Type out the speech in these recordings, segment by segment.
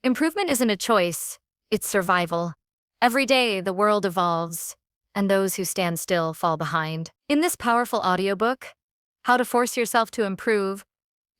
Improvement isn't a choice, it's survival. Every day, the world evolves, and those who stand still fall behind. In this powerful audiobook, How to Force Yourself to Improve,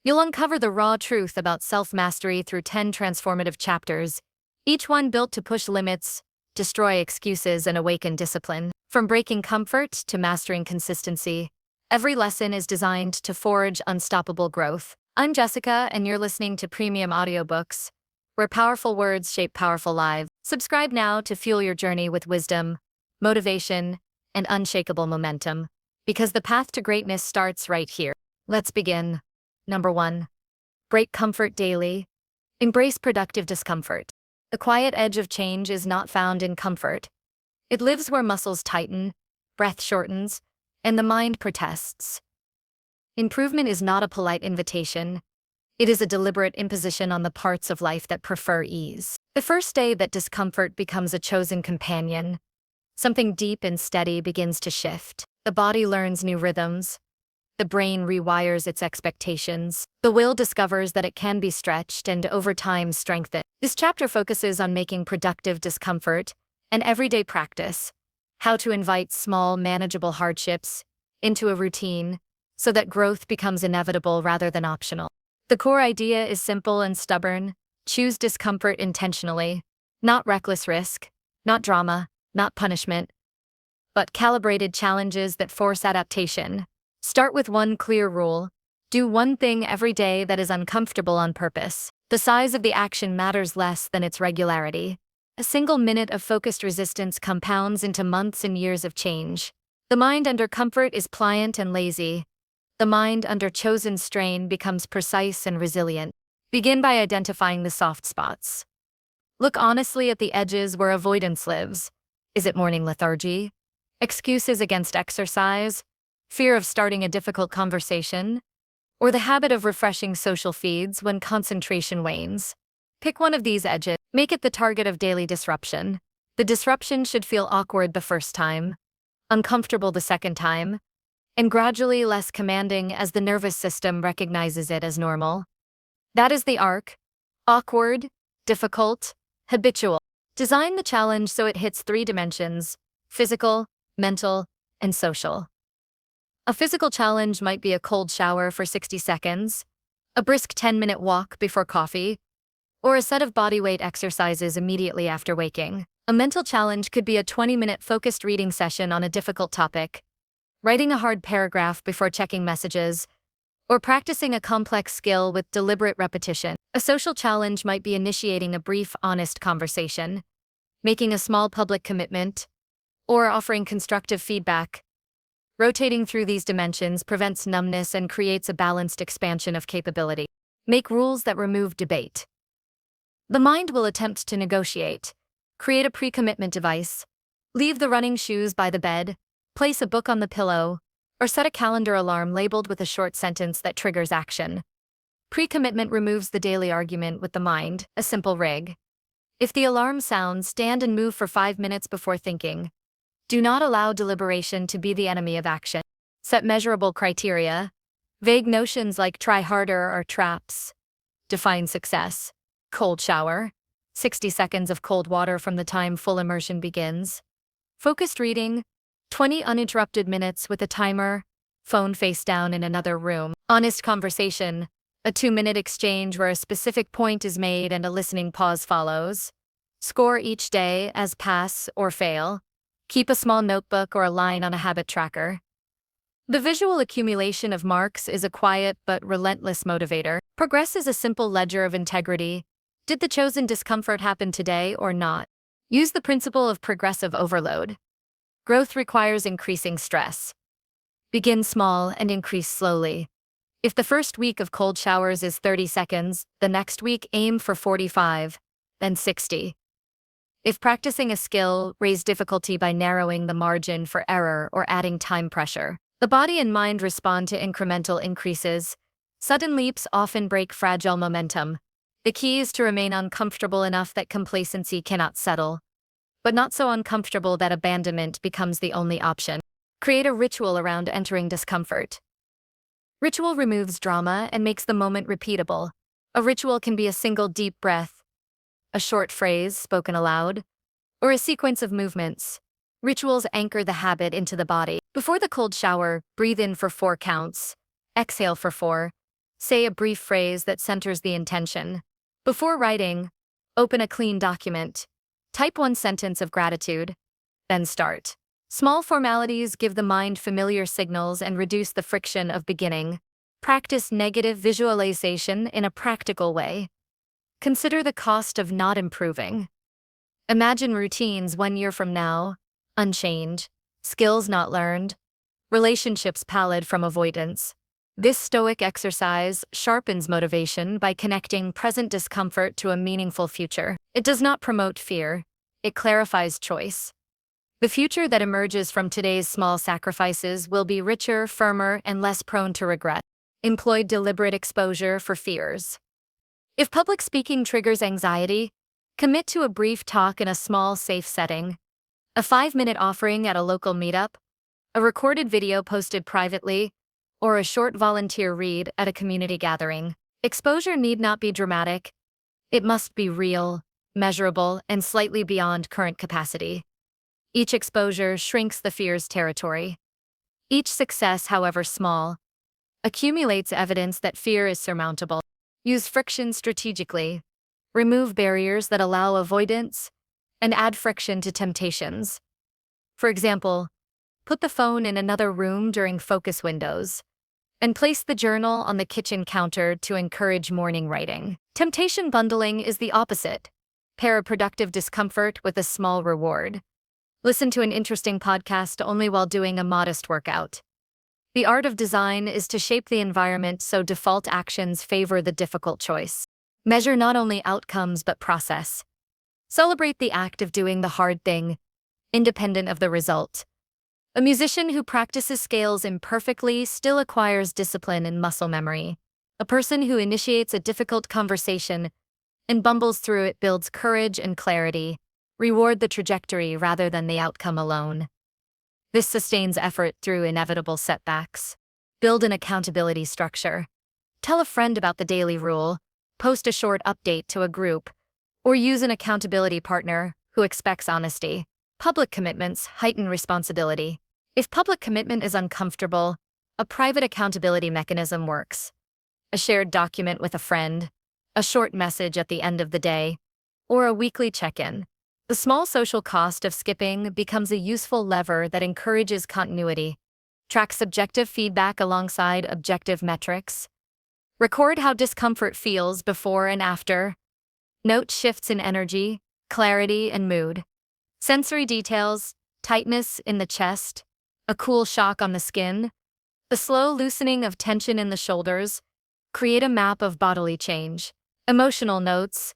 you'll uncover the raw truth about self-mastery through 10 transformative chapters, each one built to push limits, destroy excuses, and awaken discipline. From breaking comfort to mastering consistency, every lesson is designed to forge unstoppable growth. I'm Jessica, and you're listening to Premium Audiobooks, where powerful words shape powerful lives. Subscribe now to fuel your journey with wisdom, motivation, and unshakable momentum, because the path to greatness starts right here. Let's begin. Number 1. Break comfort daily. Embrace productive discomfort. The quiet edge of change is not found in comfort. It lives where muscles tighten, breath shortens, and the mind protests. Improvement is not a polite invitation. It is a deliberate imposition on the parts of life that prefer ease. The first day that discomfort becomes a chosen companion, something deep and steady begins to shift. The body learns new rhythms. The brain rewires its expectations. The will discovers that it can be stretched and over time strengthened. This chapter focuses on making productive discomfort an everyday practice, how to invite small, manageable hardships into a routine so that growth becomes inevitable rather than optional. The core idea is simple and stubborn. Choose discomfort intentionally, not reckless risk, not drama, not punishment, but calibrated challenges that force adaptation. Start with one clear rule. Do one thing every day that is uncomfortable on purpose. The size of the action matters less than its regularity. A single minute of focused resistance compounds into months and years of change. The mind under comfort is pliant and lazy. The mind under chosen strain becomes precise and resilient. Begin by identifying the soft spots. Look honestly at the edges where avoidance lives. Is it morning lethargy? Excuses against exercise? Fear of starting a difficult conversation? Or the habit of refreshing social feeds when concentration wanes? Pick one of these edges. Make it the target of daily disruption. The disruption should feel awkward the first time, uncomfortable the second time, and gradually less commanding as the nervous system recognizes it as normal. That is the arc: awkward, difficult, habitual. Design the challenge so it hits 3 dimensions: physical, mental, and social. A physical challenge might be a cold shower for 60 seconds, a brisk 10-minute walk before coffee, or a set of bodyweight exercises immediately after waking. A mental challenge could be a 20-minute focused reading session on a difficult topic, writing a hard paragraph before checking messages, or practicing a complex skill with deliberate repetition. A social challenge might be initiating a brief, honest conversation, making a small public commitment, or offering constructive feedback. Rotating through these dimensions prevents numbness and creates a balanced expansion of capability. Make rules that remove debate. The mind will attempt to negotiate. Create a pre-commitment device. Leave the running shoes by the bed. Place a book on the pillow, or set a calendar alarm labeled with a short sentence that triggers action. Pre-commitment removes the daily argument with the mind, a simple rig. If the alarm sounds, stand and move for 5 minutes before thinking. Do not allow deliberation to be the enemy of action. Set measurable criteria. Vague notions like try harder are traps. Define success. Cold shower. 60 seconds of cold water from the time full immersion begins. Focused reading. 20 uninterrupted minutes with a timer, phone face down in another room. Honest conversation, a 2-minute exchange where a specific point is made and a listening pause follows. Score each day as pass or fail. Keep a small notebook or a line on a habit tracker. The visual accumulation of marks is a quiet but relentless motivator. Progress is a simple ledger of integrity. Did the chosen discomfort happen today or not? Use the principle of progressive overload. Growth requires increasing stress. Begin small and increase slowly. If the first week of cold showers is 30 seconds, the next week aim for 45, then 60. If practicing a skill, raise difficulty by narrowing the margin for error or adding time pressure. The body and mind respond to incremental increases. Sudden leaps often break fragile momentum. The key is to remain uncomfortable enough that complacency cannot settle, but not so uncomfortable that abandonment becomes the only option. Create a ritual around entering discomfort. Ritual removes drama and makes the moment repeatable. A ritual can be a single deep breath, a short phrase spoken aloud, or a sequence of movements. Rituals anchor the habit into the body. Before the cold shower, breathe in for 4 counts. Exhale for 4. Say a brief phrase that centers the intention. Before writing, open a clean document. Type 1 sentence of gratitude. Then start. Small formalities give the mind familiar signals and reduce the friction of beginning. Practice negative visualization in a practical way. Consider the cost of not improving. Imagine routines 1 year from now, unchanged, skills not learned, relationships pallid from avoidance. This stoic exercise sharpens motivation by connecting present discomfort to a meaningful future. It does not promote fear, it clarifies choice. The future that emerges from today's small sacrifices will be richer, firmer, and less prone to regret. Employ deliberate exposure for fears. If public speaking triggers anxiety, commit to a brief talk in a small, safe setting. A 5-minute offering at a local meetup, a recorded video posted privately, or a short volunteer read at a community gathering. Exposure need not be dramatic. It must be real, measurable, and slightly beyond current capacity. Each exposure shrinks the fear's territory. Each success, however small, accumulates evidence that fear is surmountable. Use friction strategically. Remove barriers that allow avoidance, and add friction to temptations. For example, put the phone in another room during focus windows, and place the journal on the kitchen counter to encourage morning writing. Temptation bundling is the opposite. Pair a productive discomfort with a small reward. Listen to an interesting podcast only while doing a modest workout. The art of design is to shape the environment so default actions favor the difficult choice. Measure not only outcomes but process. Celebrate the act of doing the hard thing, independent of the result. A musician who practices scales imperfectly still acquires discipline and muscle memory. A person who initiates a difficult conversation and bumbles through it builds courage and clarity. Reward the trajectory rather than the outcome alone. This sustains effort through inevitable setbacks. Build an accountability structure. Tell a friend about the daily rule, post a short update to a group, or use an accountability partner who expects honesty. Public commitments heighten responsibility. If public commitment is uncomfortable, a private accountability mechanism works. A shared document with a friend, a short message at the end of the day, or a weekly check-in. The small social cost of skipping becomes a useful lever that encourages continuity. Track subjective feedback alongside objective metrics. Record how discomfort feels before and after. Note shifts in energy, clarity, and mood. Sensory details, tightness in the chest, a cool shock on the skin, the slow loosening of tension in the shoulders. Create a map of bodily change. Emotional notes.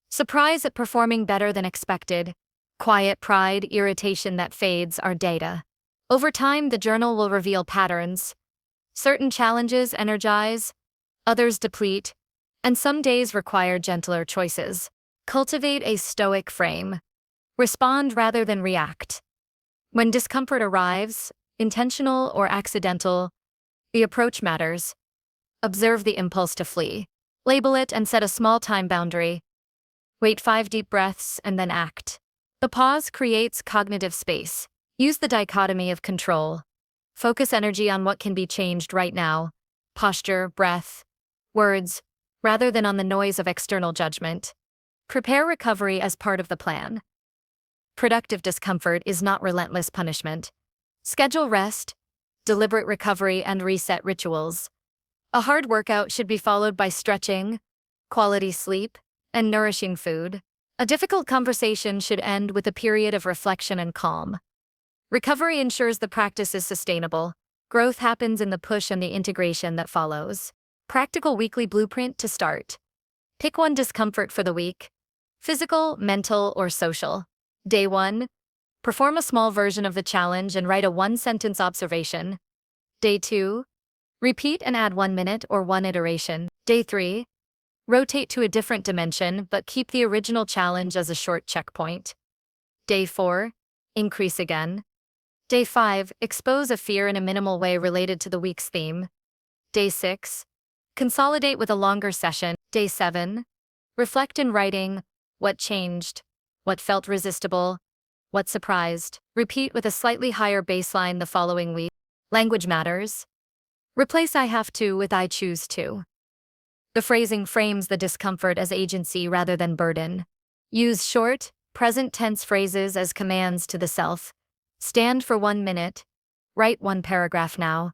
Surprise at performing better than expected. Quiet pride, irritation that fades are data. Over time, the journal will reveal patterns. Certain challenges energize, others deplete, and some days require gentler choices. Cultivate a stoic frame. Respond rather than react. When discomfort arrives, intentional or accidental, the approach matters. Observe the impulse to flee. Label it and set a small time boundary. Wait 5 deep breaths and then act. The pause creates cognitive space. Use the dichotomy of control. Focus energy on what can be changed right now. Posture, breath, words, rather than on the noise of external judgment. Prepare recovery as part of the plan. Productive discomfort is not relentless punishment. Schedule rest, deliberate recovery, and reset rituals. A hard workout should be followed by stretching, quality sleep, and nourishing food. A difficult conversation should end with a period of reflection and calm. Recovery ensures the practice is sustainable. Growth happens in the push and the integration that follows. Practical weekly blueprint to start. Pick one discomfort for the week: physical, mental, or social. Day 1. Perform a small version of the challenge and write a 1-sentence observation. Day 2. Repeat and add 1 minute or 1 iteration. Day 3. Rotate to a different dimension but keep the original challenge as a short checkpoint. Day 4. Increase again. Day 5. Expose a fear in a minimal way related to the week's theme. Day 6. Consolidate with a longer session. Day 7. Reflect in writing, What changed? What felt resistible? What surprised? Repeat with a slightly higher baseline the following week. Language matters. Replace I have to with I choose to. The phrasing frames the discomfort as agency rather than burden. Use short, present tense phrases as commands to the self. Stand for 1 minute. Write 1 paragraph now.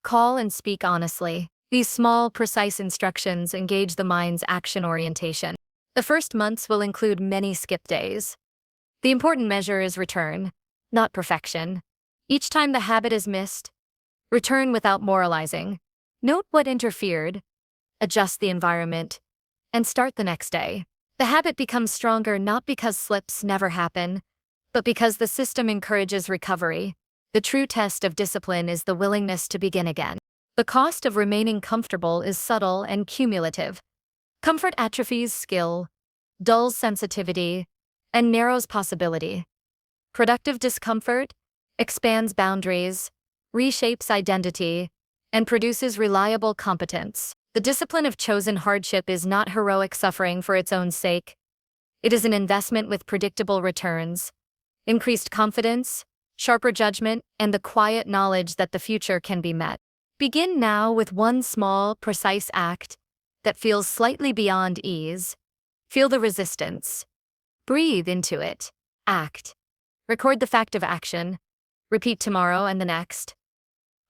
Call and speak honestly. These small, precise instructions engage the mind's action orientation. The first months will include many skip days. The important measure is return, not perfection. Each time the habit is missed, return without moralizing. Note what interfered, adjust the environment, and start the next day. The habit becomes stronger not because slips never happen, but because the system encourages recovery. The true test of discipline is the willingness to begin again. The cost of remaining comfortable is subtle and cumulative. Comfort atrophies skill, dulls sensitivity, and narrows possibility. Productive discomfort expands boundaries, reshapes identity, and produces reliable competence. The discipline of chosen hardship is not heroic suffering for its own sake. It is an investment with predictable returns, increased confidence, sharper judgment, and the quiet knowledge that the future can be met. Begin now with 1 small, precise act that feels slightly beyond ease. Feel the resistance. Breathe into it. Act. Record the fact of action. Repeat tomorrow and the next.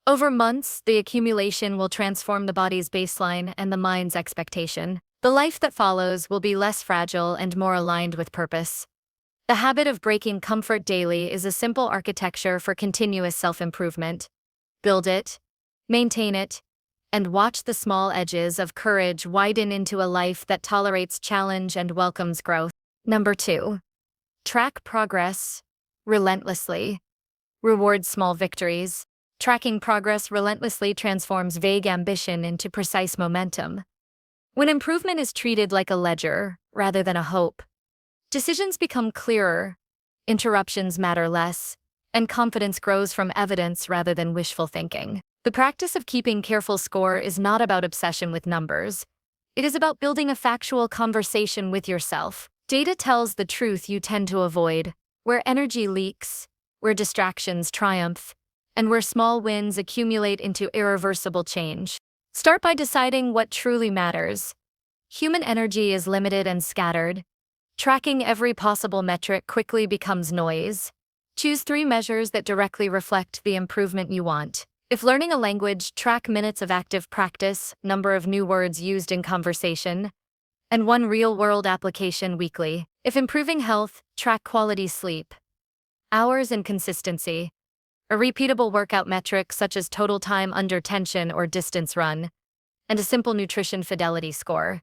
Over months, the accumulation will transform the body's baseline and the mind's expectation. The life that follows will be less fragile and more aligned with purpose. The habit of breaking comfort daily is a simple architecture for continuous self-improvement. Build it, maintain it, and watch the small edges of courage widen into a life that tolerates challenge and welcomes growth. Number 2. Track progress relentlessly. Reward small victories. Tracking progress relentlessly transforms vague ambition into precise momentum. When improvement is treated like a ledger rather than a hope, decisions become clearer, interruptions matter less, and confidence grows from evidence rather than wishful thinking. The practice of keeping careful score is not about obsession with numbers. It is about building a factual conversation with yourself. Data tells the truth you tend to avoid, where energy leaks, where distractions triumph, and where small wins accumulate into irreversible change. Start by deciding what truly matters. Human energy is limited and scattered. Tracking every possible metric quickly becomes noise. Choose 3 measures that directly reflect the improvement you want. If learning a language, track minutes of active practice, number of new words used in conversation, and 1 real-world application weekly. If improving health, track quality sleep, hours, and consistency. A repeatable workout metric such as total time under tension or distance run, and a simple nutrition fidelity score.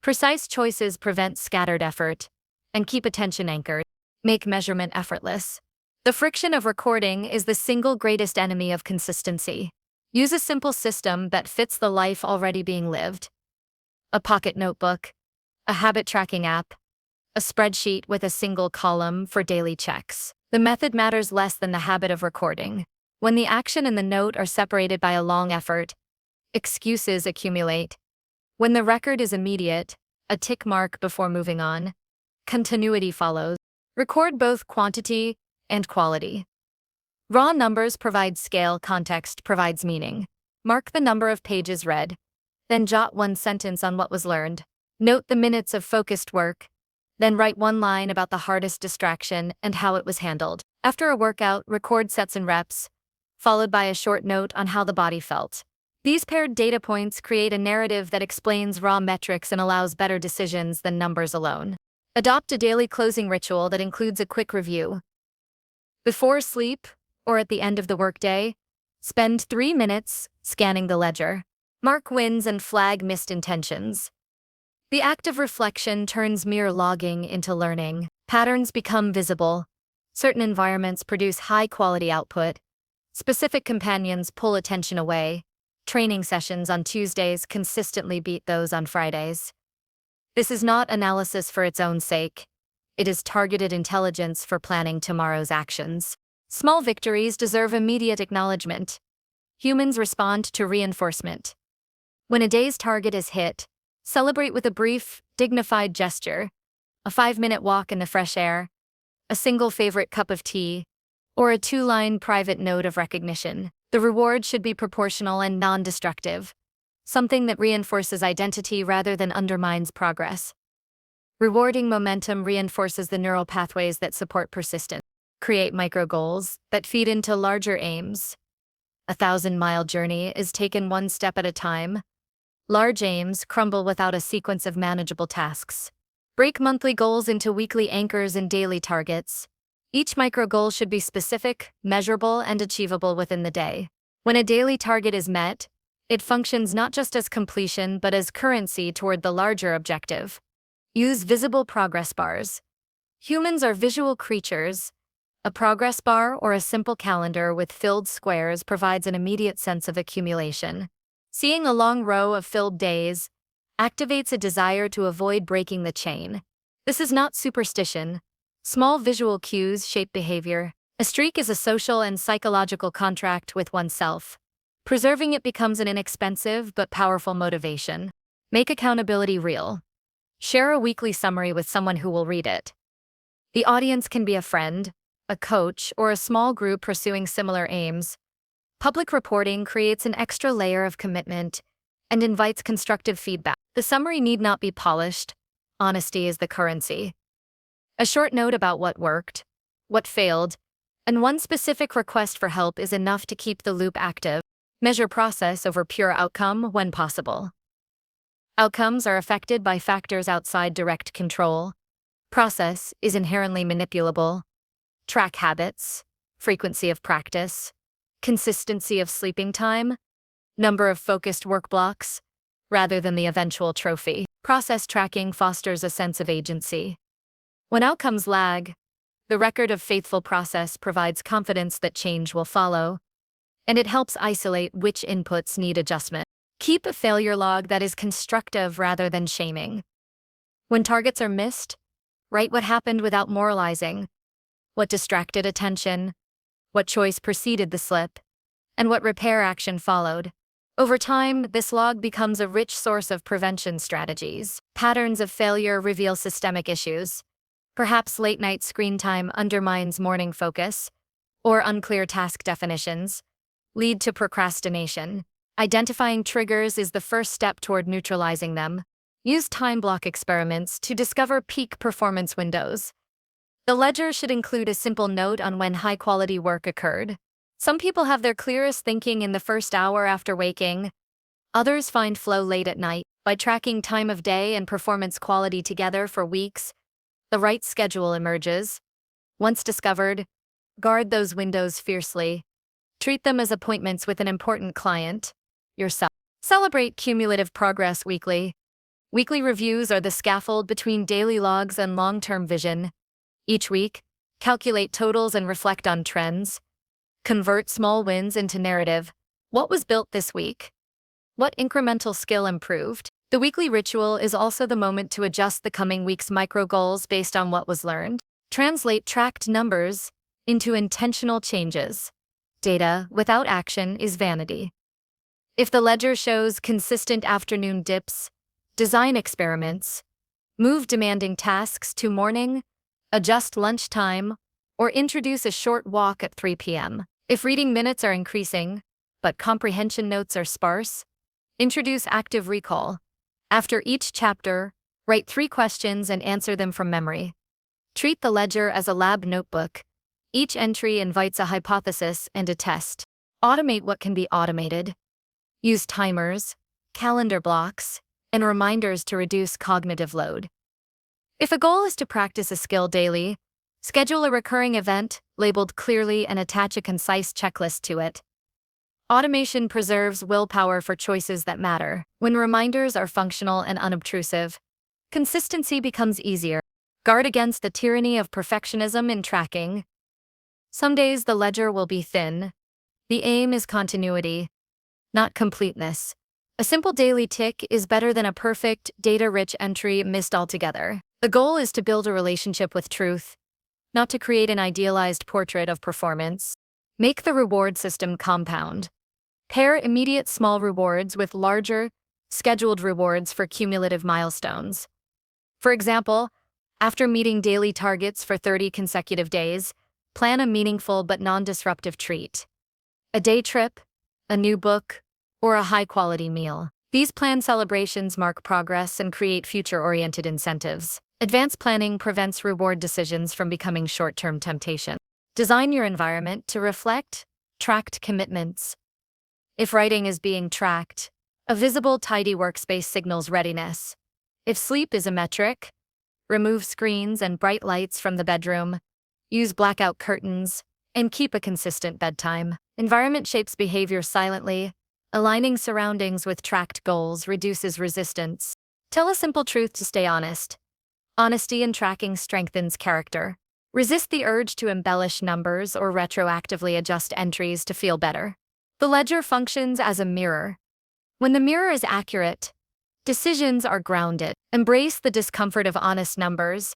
Precise choices prevent scattered effort and keep attention anchored. Make measurement effortless. The friction of recording is the single greatest enemy of consistency. Use a simple system that fits the life already being lived. A pocket notebook, a habit tracking app, a spreadsheet with a single column for daily checks. The method matters less than the habit of recording. When the action and the note are separated by a long effort, excuses accumulate. When the record is immediate, a tick mark before moving on, continuity follows. Record both quantity and quality. Raw numbers provide scale, context provides meaning. Mark the number of pages read, then jot 1 sentence on what was learned. Note the minutes of focused work, then write 1 line about the hardest distraction and how it was handled. After a workout, record sets and reps, followed by a short note on how the body felt. These paired data points create a narrative that explains raw metrics and allows better decisions than numbers alone. Adopt a daily closing ritual that includes a quick review. Before sleep, or at the end of the workday, spend 3 minutes scanning the ledger. Mark wins and flag missed intentions. The act of reflection turns mere logging into learning. Patterns become visible. Certain environments produce high-quality output. Specific companions pull attention away. Training sessions on Tuesdays consistently beat those on Fridays. This is not analysis for its own sake. It is targeted intelligence for planning tomorrow's actions. Small victories deserve immediate acknowledgement. Humans respond to reinforcement. When a day's target is hit, celebrate with a brief, dignified gesture. a 5-minute walk in the fresh air, a single favorite cup of tea, or a 2-line private note of recognition. The reward should be proportional and non-destructive, something that reinforces identity rather than undermines progress. Rewarding momentum reinforces the neural pathways that support persistence. Create micro goals that feed into larger aims. A 1,000-mile journey is taken one step at a time. Large aims crumble without a sequence of manageable tasks. Break monthly goals into weekly anchors and daily targets. Each micro goal should be specific, measurable, and achievable within the day. When a daily target is met, it functions not just as completion but as currency toward the larger objective. Use visible progress bars. Humans are visual creatures. A progress bar or a simple calendar with filled squares provides an immediate sense of accumulation. Seeing a long row of filled days activates a desire to avoid breaking the chain. This is not superstition. Small visual cues shape behavior. A streak is a social and psychological contract with oneself. Preserving it becomes an inexpensive but powerful motivation. Make accountability real. Share a weekly summary with someone who will read it. The audience can be a friend, a coach, or a small group pursuing similar aims. Public reporting creates an extra layer of commitment and invites constructive feedback. The summary need not be polished. Honesty is the currency. A short note about what worked, what failed, and one specific request for help is enough to keep the loop active. Measure process over pure outcome when possible. Outcomes are affected by factors outside direct control. Process is inherently manipulable. Track habits, frequency of practice, consistency of sleeping time, number of focused work blocks, rather than the eventual trophy. Process tracking fosters a sense of agency. When outcomes lag, the record of faithful process provides confidence that change will follow, and it helps isolate which inputs need adjustment. Keep a failure log that is constructive rather than shaming. When targets are missed, write what happened without moralizing, what distracted attention, what choice preceded the slip, and what repair action followed. Over time, this log becomes a rich source of prevention strategies. Patterns of failure reveal systemic issues. Perhaps late-night screen time undermines morning focus, or unclear task definitions lead to procrastination. Identifying triggers is the first step toward neutralizing them. Use time block experiments to discover peak performance windows. The ledger should include a simple note on when high-quality work occurred. Some people have their clearest thinking in the first hour after waking. Others find flow late at night. By tracking time of day and performance quality together for weeks, the right schedule emerges. Once discovered, guard those windows fiercely. Treat them as appointments with an important client, yourself. Celebrate cumulative progress weekly. Weekly reviews are the scaffold between daily logs and long-term vision. Each week, calculate totals and reflect on trends. Convert small wins into narrative. What was built this week? What incremental skill improved? The weekly ritual is also the moment to adjust the coming week's micro goals based on what was learned. Translate tracked numbers into intentional changes. Data without action is vanity. If the ledger shows consistent afternoon dips, design experiments, move demanding tasks to morning, adjust lunchtime, or introduce a short walk at 3 p.m. If reading minutes are increasing, but comprehension notes are sparse, introduce active recall. After each chapter, write 3 questions and answer them from memory. Treat the ledger as a lab notebook. Each entry invites a hypothesis and a test. Automate what can be automated. Use timers, calendar blocks, and reminders to reduce cognitive load. If a goal is to practice a skill daily, schedule a recurring event, labeled clearly, and attach a concise checklist to it. Automation preserves willpower for choices that matter. When reminders are functional and unobtrusive, consistency becomes easier. Guard against the tyranny of perfectionism in tracking. Some days the ledger will be thin. The aim is continuity, not completeness. A simple daily tick is better than a perfect, data-rich entry missed altogether. The goal is to build a relationship with truth, not to create an idealized portrait of performance. Make the reward system compound. Pair immediate small rewards with larger, scheduled rewards for cumulative milestones. For example, After meeting daily targets for 30 consecutive days, plan a meaningful but non-disruptive treat. A day trip, a new book, or a high-quality meal. These planned celebrations mark progress and create future-oriented incentives. Advanced planning prevents reward decisions from becoming short-term temptation. Design your environment to reflect tracked commitments. If writing is being tracked, a visible, tidy workspace signals readiness. If sleep is a metric, remove screens and bright lights from the bedroom, use blackout curtains, and keep a consistent bedtime. Environment shapes behavior silently. Aligning surroundings with tracked goals reduces resistance. Tell a simple truth to stay honest. Honesty in tracking strengthens character. Resist the urge to embellish numbers or retroactively adjust entries to feel better. The ledger functions as a mirror. When the mirror is accurate, decisions are grounded. Embrace the discomfort of honest numbers.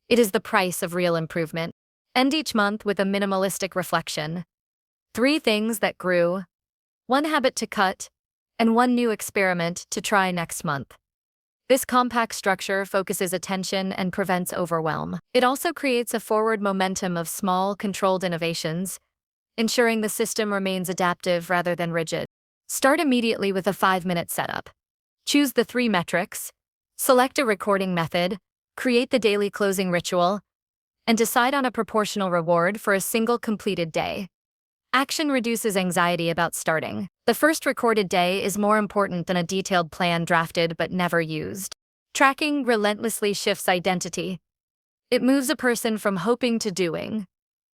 It is the price of real improvement. End each month with a minimalistic reflection. 3 things that grew, 1 habit to cut, and 1 new experiment to try next month. This compact structure focuses attention and prevents overwhelm. It also creates a forward momentum of small, controlled innovations, ensuring the system remains adaptive rather than rigid. Start immediately with a 5-minute setup. Choose the 3 metrics, select a recording method, create the daily closing ritual, and decide on a proportional reward for a single completed day. Action reduces anxiety about starting. The first recorded day is more important than a detailed plan drafted but never used. Tracking relentlessly shifts identity. It moves a person from hoping to doing,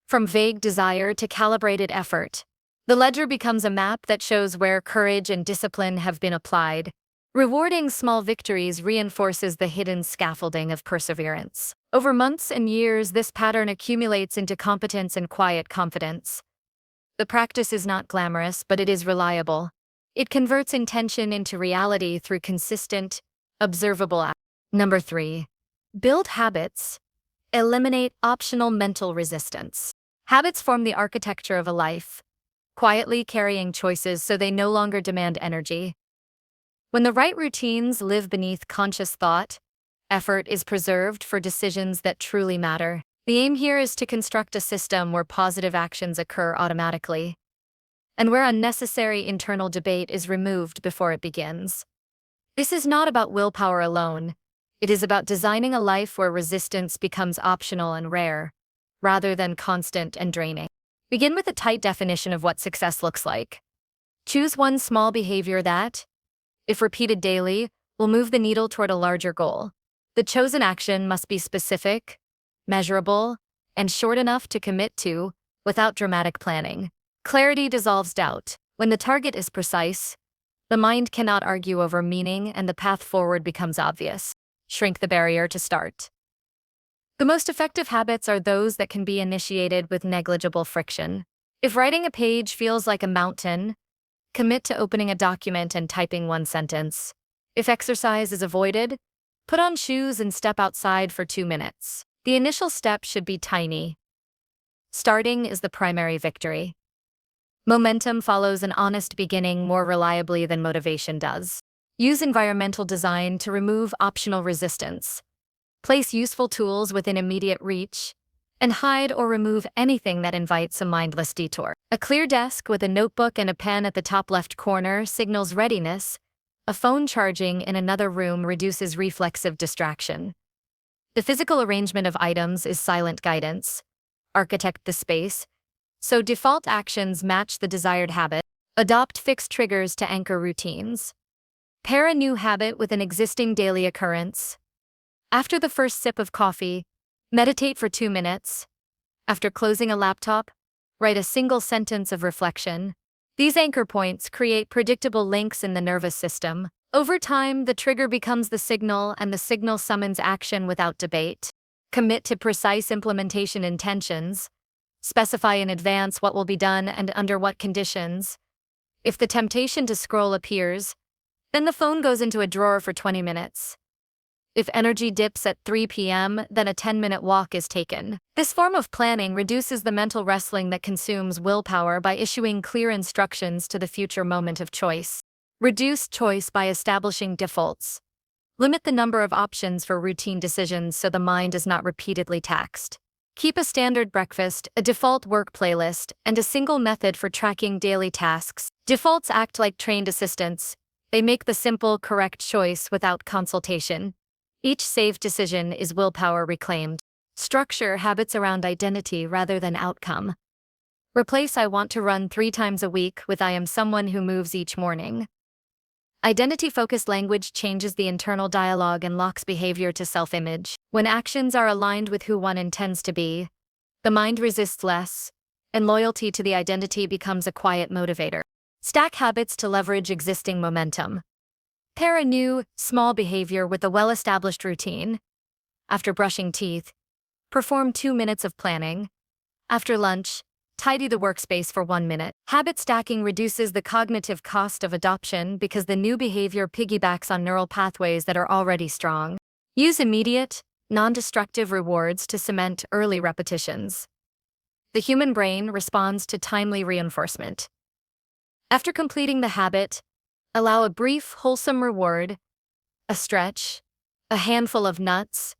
from vague desire to calibrated effort. The ledger becomes a map that shows where courage and discipline have been applied. Rewarding small victories reinforces the hidden scaffolding of perseverance. Over months and years, this pattern accumulates into competence and quiet confidence. The practice is not glamorous, but it is reliable. It converts intention into reality through consistent, observable action. Number 3. Build habits. Eliminate optional mental resistance. Habits form the architecture of a life, quietly carrying choices so they no longer demand energy. When the right routines live beneath conscious thought, effort is preserved for decisions that truly matter. The aim here is to construct a system where positive actions occur automatically, and where unnecessary internal debate is removed before it begins. This is not about willpower alone. It is about designing a life where resistance becomes optional and rare, rather than constant and draining. Begin with a tight definition of what success looks like. Choose one small behavior that, if repeated daily, will move the needle toward a larger goal. The chosen action must be specific, measurable, and short enough to commit to without dramatic planning. Clarity dissolves doubt. When the target is precise, the mind cannot argue over meaning and the path forward becomes obvious. Shrink the barrier to start. The most effective habits are those that can be initiated with negligible friction. If writing a page feels like a mountain, commit to opening a document and typing 1 sentence. If exercise is avoided, put on shoes and step outside for 2 minutes. The initial step should be tiny. Starting is the primary victory. Momentum follows an honest beginning more reliably than motivation does. Use environmental design to remove optional resistance. Place useful tools within immediate reach, and hide or remove anything that invites a mindless detour. A clear desk with a notebook and a pen at the top left corner signals readiness. A phone charging in another room reduces reflexive distraction. The physical arrangement of items is silent guidance. Architect the space, so default actions match the desired habit. Adopt fixed triggers to anchor routines. Pair a new habit with an existing daily occurrence. After the first sip of coffee, meditate for 2 minutes. After closing a laptop, write a single sentence of reflection. These anchor points create predictable links in the nervous system. Over time, the trigger becomes the signal, and the signal summons action without debate. Commit to precise implementation intentions. Specify in advance what will be done and under what conditions. If the temptation to scroll appears, then the phone goes into a drawer for 20 minutes. If energy dips at 3 p.m., then a 10-minute walk is taken. This form of planning reduces the mental wrestling that consumes willpower by issuing clear instructions to the future moment of choice. Reduce choice by establishing defaults. Limit the number of options for routine decisions so the mind is not repeatedly taxed. Keep a standard breakfast, a default work playlist, and a single method for tracking daily tasks. Defaults act like trained assistants. They make the simple, correct choice without consultation. Each saved decision is willpower reclaimed. Structure habits around identity rather than outcome. Replace "I want to run 3 times a week" with "I am someone who moves each morning." Identity-focused language changes the internal dialogue and locks behavior to self-image. When actions are aligned with who one intends to be, the mind resists less, and loyalty to the identity becomes a quiet motivator. Stack habits to leverage existing momentum. Pair a new, small behavior with a well-established routine. After brushing teeth, perform 2 minutes of planning. After lunch, tidy the workspace for 1 minute. Habit stacking reduces the cognitive cost of adoption because the new behavior piggybacks on neural pathways that are already strong. Use immediate, non-destructive rewards to cement early repetitions. The human brain responds to timely reinforcement. After completing the habit, allow a brief, wholesome reward, a stretch, a handful of nuts,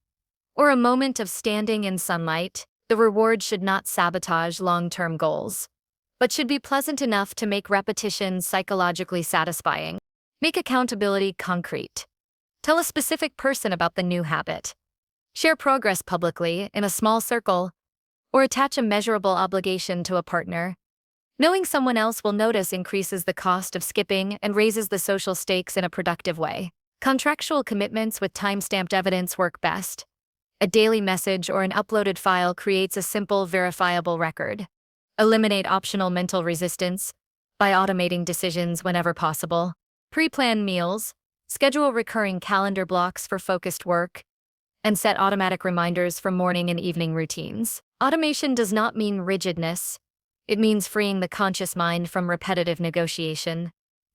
or a moment of standing in sunlight. The reward should not sabotage long-term goals, but should be pleasant enough to make repetition psychologically satisfying. Make accountability concrete. Tell a specific person about the new habit. Share progress publicly in a small circle, or attach a measurable obligation to a partner. Knowing someone else will notice increases the cost of skipping and raises the social stakes in a productive way. Contractual commitments with time-stamped evidence work best. A daily message or an uploaded file creates a simple, verifiable record. Eliminate optional mental resistance by automating decisions whenever possible. Pre-plan meals, schedule recurring calendar blocks for focused work, and set automatic reminders for morning and evening routines. Automation does not mean rigidness. It means freeing the conscious mind from repetitive negotiation,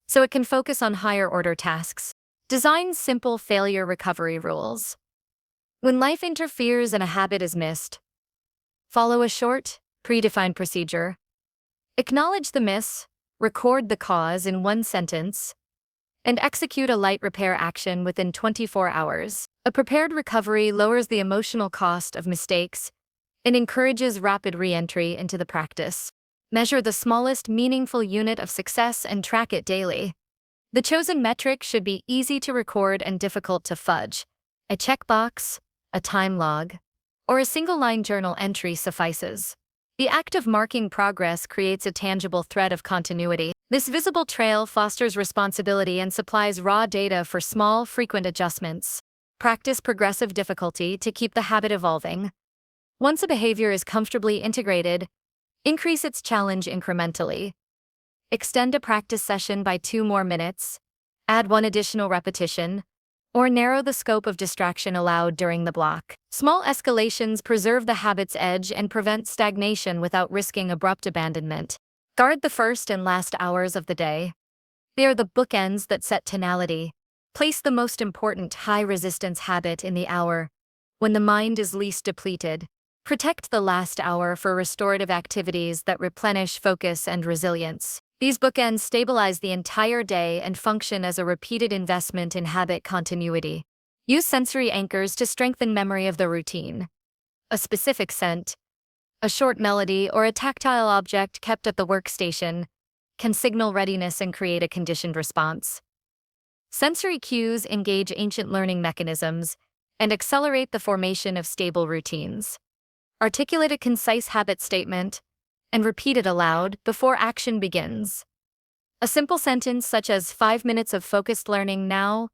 so it can focus on higher-order tasks. Design simple failure recovery rules. When life interferes and a habit is missed, follow a short, predefined procedure. Acknowledge the miss, record the cause in 1 sentence, and execute a light repair action within 24 hours. A prepared recovery lowers the emotional cost of mistakes and encourages rapid re-entry into the practice. Measure the smallest meaningful unit of success and track it daily. The chosen metric should be easy to record and difficult to fudge. A checkbox, a time log, or a single-line journal entry suffices. The act of marking progress creates a tangible thread of continuity. This visible trail fosters responsibility and supplies raw data for small, frequent adjustments. Practice progressive difficulty to keep the habit evolving. Once a behavior is comfortably integrated, increase its challenge incrementally. Extend a practice session by 2 more minutes, add 1 additional repetition, or narrow the scope of distraction allowed during the block. Small escalations preserve the habit's edge and prevent stagnation without risking abrupt abandonment. Guard the first and last hours of the day. They are the bookends that set tonality. Place the most important high-resistance habit in the hour, when the mind is least depleted. Protect the last hour for restorative activities that replenish focus and resilience. These bookends stabilize the entire day and function as a repeated investment in habit continuity. Use sensory anchors to strengthen memory of the routine. A specific scent, a short melody, or a tactile object kept at the workstation can signal readiness and create a conditioned response. Sensory cues engage ancient learning mechanisms and accelerate the formation of stable routines. Articulate a concise habit statement and repeat it aloud before action begins. A simple sentence such as 5 minutes of focused learning now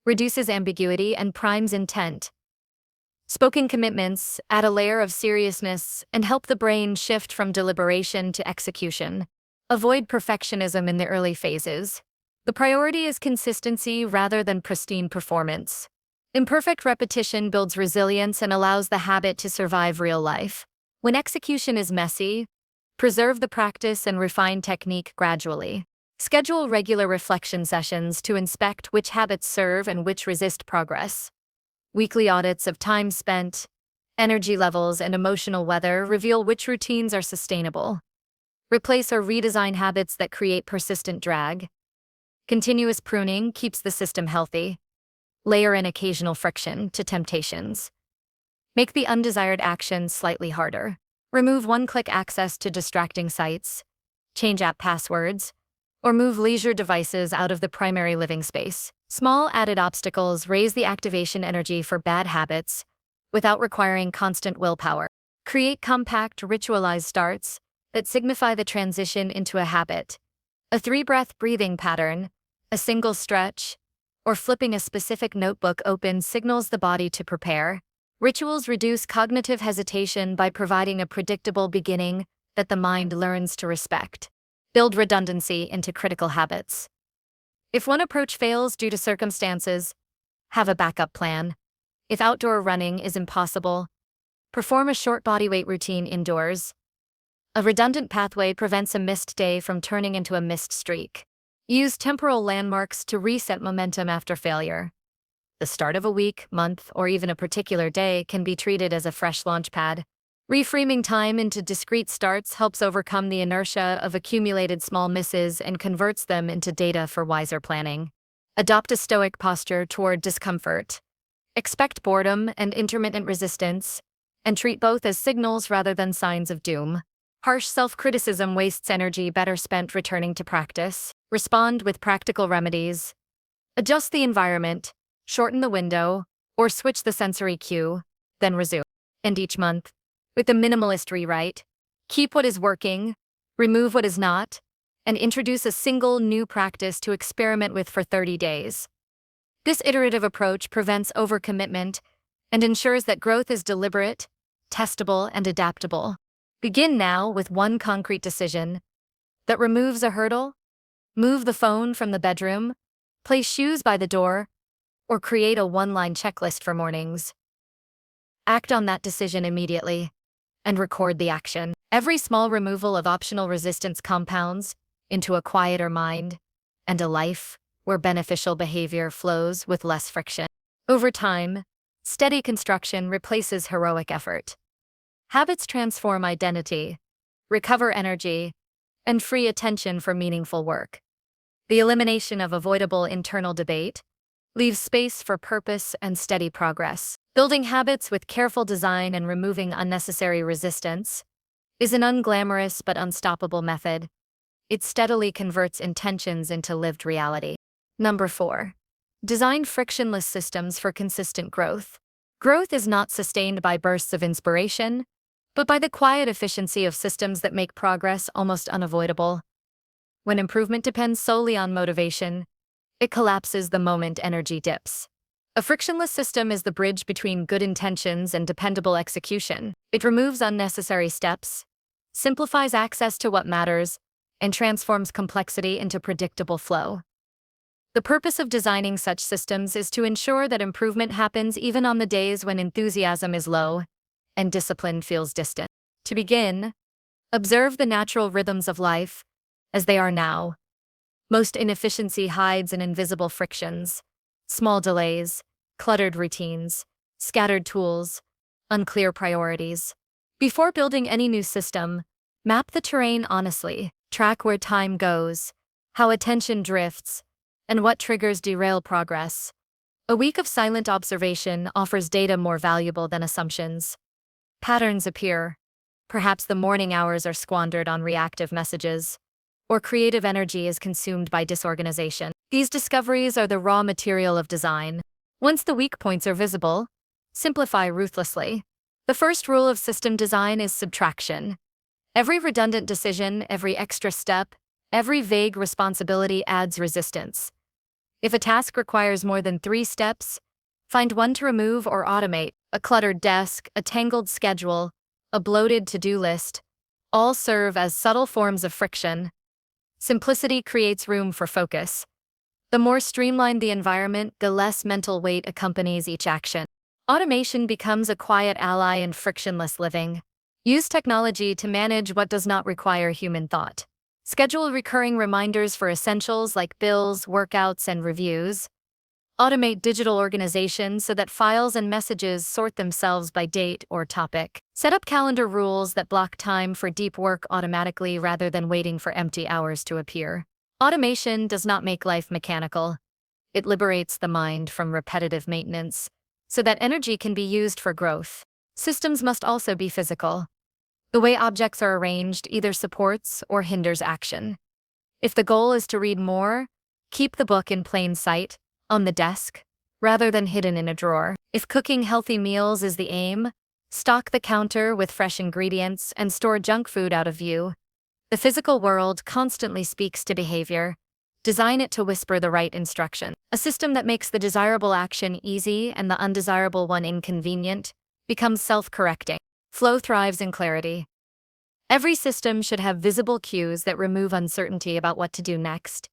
reduces ambiguity and primes intent. Spoken commitments add a layer of seriousness and help the brain shift from deliberation to execution. Avoid perfectionism in the early phases. The priority is consistency rather than pristine performance. Imperfect repetition builds resilience and allows the habit to survive real life. When execution is messy, preserve the practice and refine technique gradually. Schedule regular reflection sessions to inspect which habits serve and which resist progress. Weekly audits of time spent, energy levels, and emotional weather reveal which routines are sustainable. Replace or redesign habits that create persistent drag. Continuous pruning keeps the system healthy. Layer in occasional friction to temptations. Make the undesired action slightly harder. Remove one-click access to distracting sites, change app passwords, or move leisure devices out of the primary living space. Small added obstacles raise the activation energy for bad habits without requiring constant willpower. Create compact, ritualized starts that signify the transition into a habit. A 3-breath breathing pattern, a single stretch, or flipping a specific notebook open signals the body to prepare. Rituals reduce cognitive hesitation by providing a predictable beginning that the mind learns to respect. Build redundancy into critical habits. If one approach fails due to circumstances, have a backup plan. If outdoor running is impossible, perform a short bodyweight routine indoors. A redundant pathway prevents a missed day from turning into a missed streak. Use temporal landmarks to reset momentum after failure. The start of a week, month, or even a particular day can be treated as a fresh launchpad. Reframing time into discrete starts helps overcome the inertia of accumulated small misses and converts them into data for wiser planning. Adopt a stoic posture toward discomfort. Expect boredom and intermittent resistance, and treat both as signals rather than signs of doom. Harsh self-criticism wastes energy better spent returning to practice. Respond with practical remedies. Adjust the environment, shorten the window, or switch the sensory cue, then resume. And each month, with a minimalist rewrite, keep what is working, remove what is not, and introduce a single new practice to experiment with for 30 days. This iterative approach prevents overcommitment and ensures that growth is deliberate, testable, and adaptable. Begin now with one concrete decision that removes a hurdle. Move the phone from the bedroom, place shoes by the door, or create a one-line checklist for mornings. Act on that decision immediately and record the action. Every small removal of optional resistance compounds into a quieter mind and a life where beneficial behavior flows with less friction. Over time, steady construction replaces heroic effort. Habits transform identity, recover energy, and free attention for meaningful work. The elimination of avoidable internal debate leaves space for purpose and steady progress. Building habits with careful design and removing unnecessary resistance is an unglamorous but unstoppable method. It steadily converts intentions into lived reality. Number 4. Design frictionless systems for consistent growth. Growth is not sustained by bursts of inspiration, but by the quiet efficiency of systems that make progress almost unavoidable. When improvement depends solely on motivation, it collapses the moment energy dips. A frictionless system is the bridge between good intentions and dependable execution. It removes unnecessary steps, simplifies access to what matters, and transforms complexity into predictable flow. The purpose of designing such systems is to ensure that improvement happens even on the days when enthusiasm is low and discipline feels distant. To begin, observe the natural rhythms of life as they are now. Most inefficiency hides in invisible frictions, small delays, cluttered routines, scattered tools, unclear priorities. Before building any new system, map the terrain honestly. Track where time goes, how attention drifts, and what triggers derail progress. A week of silent observation offers data more valuable than assumptions. Patterns appear. Perhaps the morning hours are squandered on reactive messages, or creative energy is consumed by disorganization. These discoveries are the raw material of design. Once the weak points are visible, simplify ruthlessly. The first rule of system design is subtraction. Every redundant decision, every extra step, every vague responsibility adds resistance. If a task requires more than 3 steps, find one to remove or automate. A cluttered desk, a tangled schedule, a bloated to-do list, all serve as subtle forms of friction. Simplicity creates room for focus. The more streamlined the environment, the less mental weight accompanies each action. Automation becomes a quiet ally in frictionless living. Use technology to manage what does not require human thought. Schedule recurring reminders for essentials like bills, workouts, and reviews. Automate digital organization so that files and messages sort themselves by date or topic. Set up calendar rules that block time for deep work automatically rather than waiting for empty hours to appear. Automation does not make life mechanical. It liberates the mind from repetitive maintenance so that energy can be used for growth. Systems must also be physical. The way objects are arranged either supports or hinders action. If the goal is to read more, keep the book in plain sight, on the desk, rather than hidden in a drawer. If cooking healthy meals is the aim, stock the counter with fresh ingredients and store junk food out of view. The physical world constantly speaks to behavior. Design it to whisper the right instruction. A system that makes the desirable action easy and the undesirable one inconvenient becomes self-correcting. Flow thrives in clarity. Every system should have visible cues that remove uncertainty about what to do next.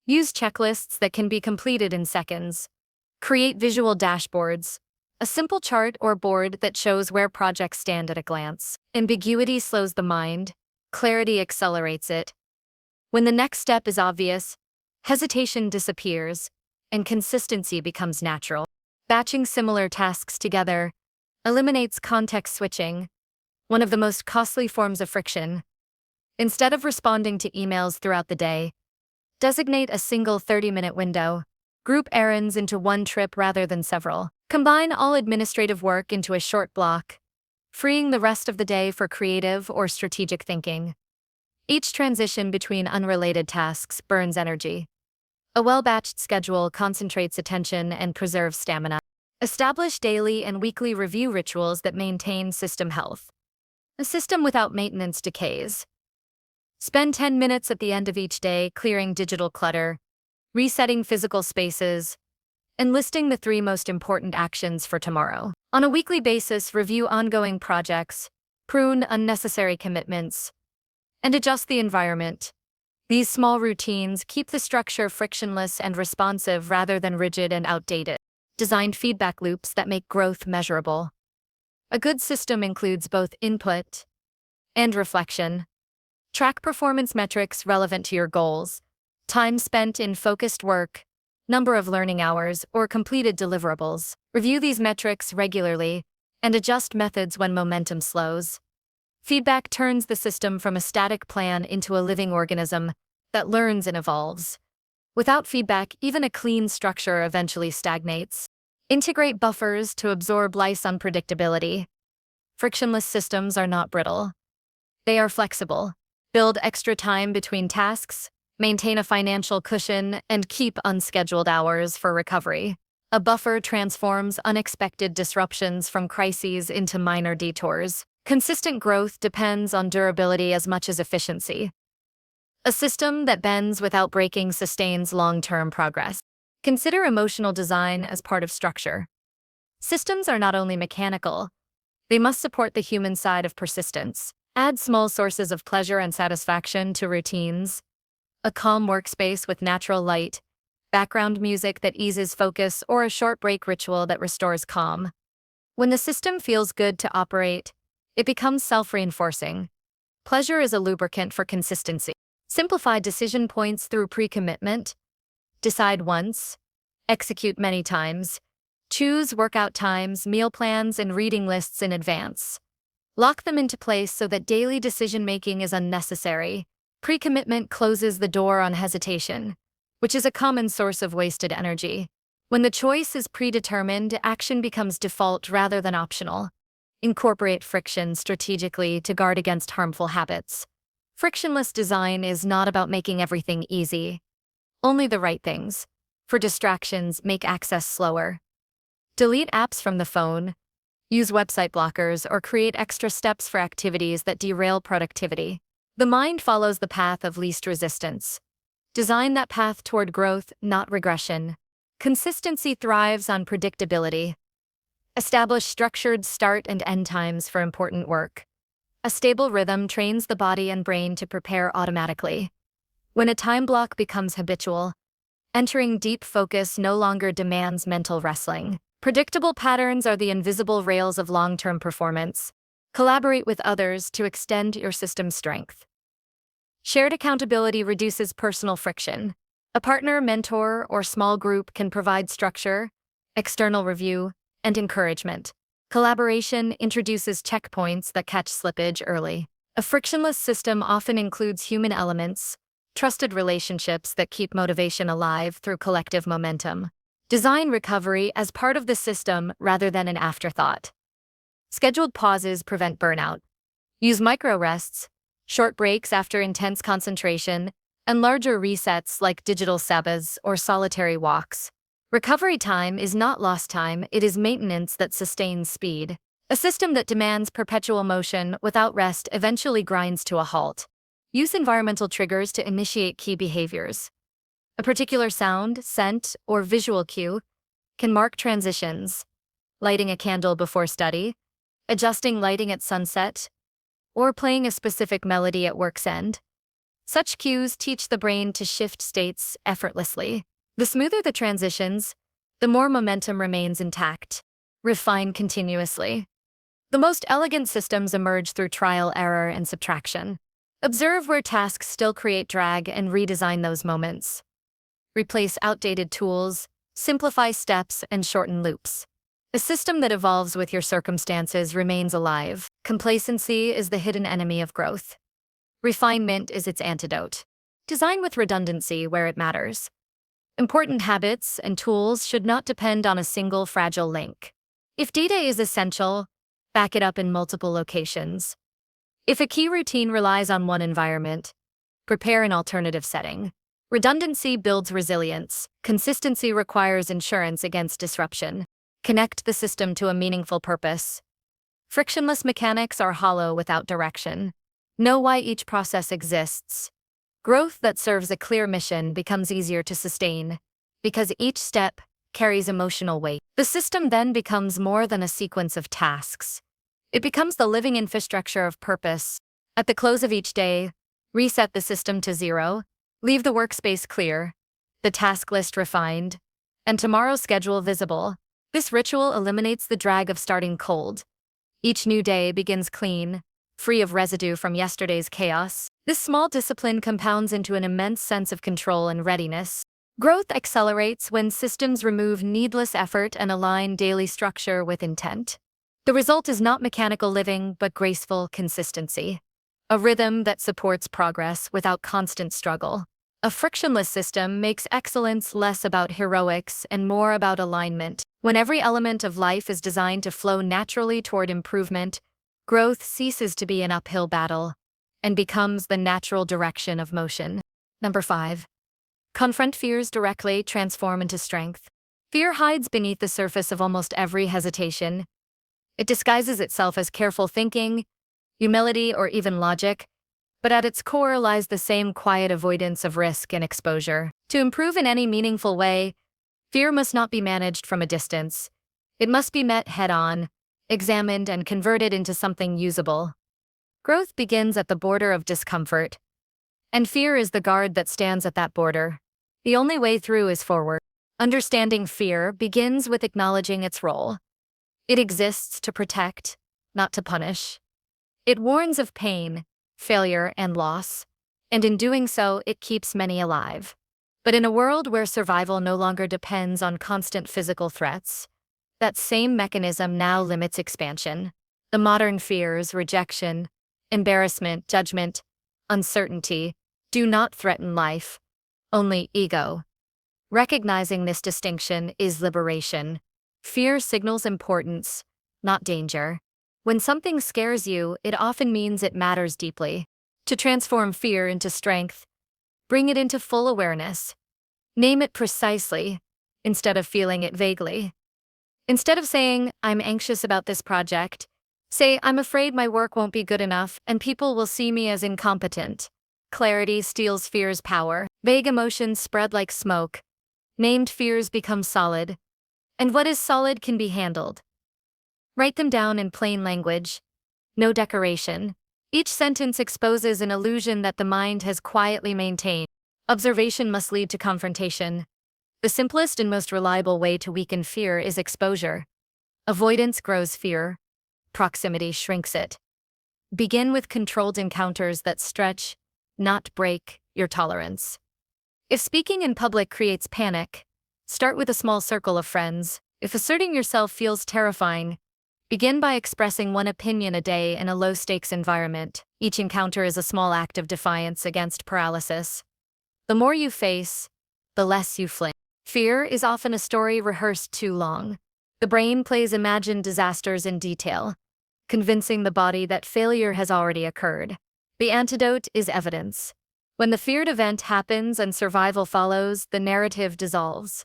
Use checklists that can be completed in seconds. Create visual dashboards, a simple chart or board that shows where projects stand at a glance. Ambiguity slows the mind, clarity accelerates it. When the next step is obvious, hesitation disappears, and consistency becomes natural. Batching similar tasks together eliminates context switching, one of the most costly forms of friction. Instead of responding to emails throughout the day, designate a single 30-minute window. Group errands into one trip rather than several. Combine all administrative work into a short block, freeing the rest of the day for creative or strategic thinking. Each transition between unrelated tasks burns energy. A well-batched schedule concentrates attention and preserves stamina. Establish daily and weekly review rituals that maintain system health. A system without maintenance decays. Spend 10 minutes at the end of each day clearing digital clutter, resetting physical spaces, and listing the 3 most important actions for tomorrow. On a weekly basis, review ongoing projects, prune unnecessary commitments, and adjust the environment. These small routines keep the structure frictionless and responsive rather than rigid and outdated. Design feedback loops that make growth measurable. A good system includes both input and reflection. Track performance metrics relevant to your goals, time spent in focused work, number of learning hours, or completed deliverables. Review these metrics regularly and adjust methods when momentum slows. Feedback turns the system from a static plan into a living organism that learns and evolves. Without feedback, even a clean structure eventually stagnates. Integrate buffers to absorb life's unpredictability. Frictionless systems are not brittle. They are flexible. Build extra time between tasks, maintain a financial cushion, and keep unscheduled hours for recovery. A buffer transforms unexpected disruptions from crises into minor detours. Consistent growth depends on durability as much as efficiency. A system that bends without breaking sustains long-term progress. Consider emotional design as part of structure. Systems are not only mechanical, they must support the human side of persistence. Add small sources of pleasure and satisfaction to routines. A calm workspace with natural light, background music that eases focus, or a short break ritual that restores calm. When the system feels good to operate, it becomes self-reinforcing. Pleasure is a lubricant for consistency. Simplify decision points through pre-commitment. Decide once, execute many times. Choose workout times, meal plans, and reading lists in advance. Lock them into place so that daily decision-making is unnecessary. Pre-commitment closes the door on hesitation, which is a common source of wasted energy. When the choice is predetermined, action becomes default rather than optional. Incorporate friction strategically to guard against harmful habits. Frictionless design is not about making everything easy. Only the right things. For distractions, make access slower. Delete apps from the phone. Use website blockers or create extra steps for activities that derail productivity. The mind follows the path of least resistance. Design that path toward growth, not regression. Consistency thrives on predictability. Establish structured start and end times for important work. A stable rhythm trains the body and brain to prepare automatically. When a time block becomes habitual, entering deep focus no longer demands mental wrestling. Predictable patterns are the invisible rails of long-term performance. Collaborate with others to extend your system's strength. Shared accountability reduces personal friction. A partner, mentor, or small group can provide structure, external review, and encouragement. Collaboration introduces checkpoints that catch slippage early. A frictionless system often includes human elements, trusted relationships that keep motivation alive through collective momentum. Design recovery as part of the system rather than an afterthought. Scheduled pauses prevent burnout. Use micro rests, short breaks after intense concentration, and larger resets like digital sabbaths or solitary walks. Recovery time is not lost time, it is maintenance that sustains speed. A system that demands perpetual motion without rest eventually grinds to a halt. Use environmental triggers to initiate key behaviors. A particular sound, scent, or visual cue can mark transitions. Lighting a candle before study, adjusting lighting at sunset, or playing a specific melody at work's end. Such cues teach the brain to shift states effortlessly. The smoother the transitions, the more momentum remains intact. Refine continuously. The most elegant systems emerge through trial, error, and subtraction. Observe where tasks still create drag and redesign those moments. Replace outdated tools, simplify steps, and shorten loops. A system that evolves with your circumstances remains alive. Complacency is the hidden enemy of growth. Refinement is its antidote. Design with redundancy where it matters. Important habits and tools should not depend on a single fragile link. If data is essential, back it up in multiple locations. If a key routine relies on one environment, prepare an alternative setting. Redundancy builds resilience. Consistency requires insurance against disruption. Connect the system to a meaningful purpose. Frictionless mechanics are hollow without direction. Know why each process exists. Growth that serves a clear mission becomes easier to sustain, because each step carries emotional weight. The system then becomes more than a sequence of tasks. It becomes the living infrastructure of purpose. At the close of each day, reset the system to 0, leave the workspace clear, the task list refined, and tomorrow's schedule visible. This ritual eliminates the drag of starting cold. Each new day begins clean, free of residue from yesterday's chaos. This small discipline compounds into an immense sense of control and readiness. Growth accelerates when systems remove needless effort and align daily structure with intent. The result is not mechanical living, but graceful consistency. A rhythm that supports progress without constant struggle. A frictionless system makes excellence less about heroics and more about alignment. When every element of life is designed to flow naturally toward improvement, growth ceases to be an uphill battle and becomes the natural direction of motion. Number 5. Confront fears directly, transform into strength. Fear hides beneath the surface of almost every hesitation. It disguises itself as careful thinking, humility, or even logic, but at its core lies the same quiet avoidance of risk and exposure. To improve in any meaningful way, fear must not be managed from a distance. It must be met head-on, examined, and converted into something usable. Growth begins at the border of discomfort, and fear is the guard that stands at that border. The only way through is forward. Understanding fear begins with acknowledging its role. It exists to protect, not to punish. It warns of pain, failure, and loss, and in doing so, it keeps many alive. But in a world where survival no longer depends on constant physical threats, that same mechanism now limits expansion. The modern fears, rejection, embarrassment, judgment, uncertainty, do not threaten life, only ego. Recognizing this distinction is liberation. Fear signals importance, not danger. When something scares you, it often means it matters deeply. To transform fear into strength, bring it into full awareness. Name it precisely, instead of feeling it vaguely. Instead of saying, "I'm anxious about this project," say, "I'm afraid my work won't be good enough and people will see me as incompetent." Clarity steals fear's power. Vague emotions spread like smoke. Named fears become solid. And what is solid can be handled. Write them down in plain language. No decoration. Each sentence exposes an illusion that the mind has quietly maintained. Observation must lead to confrontation. The simplest and most reliable way to weaken fear is exposure. Avoidance grows fear. Proximity shrinks it. Begin with controlled encounters that stretch, not break, your tolerance. If speaking in public creates panic, start with a small circle of friends. If asserting yourself feels terrifying, begin by expressing one opinion a day in a low-stakes environment. Each encounter is a small act of defiance against paralysis. The more you face, the less you flinch. Fear is often a story rehearsed too long. The brain plays imagined disasters in detail, convincing the body that failure has already occurred. The antidote is evidence. When the feared event happens and survival follows, the narrative dissolves.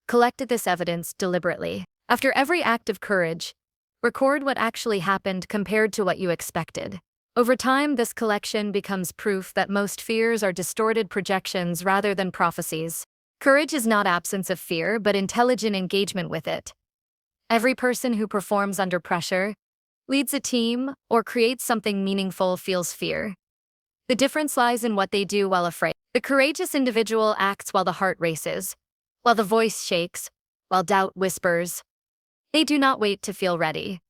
Collect this evidence deliberately. After every act of courage, record what actually happened compared to what you expected. Over time, this collection becomes proof that most fears are distorted projections rather than prophecies. Courage is not absence of fear, but intelligent engagement with it. Every person who performs under pressure, leads a team, or creates something meaningful feels fear. The difference lies in what they do while afraid. The courageous individual acts while the heart races, while the voice shakes, while doubt whispers. They do not wait to feel ready.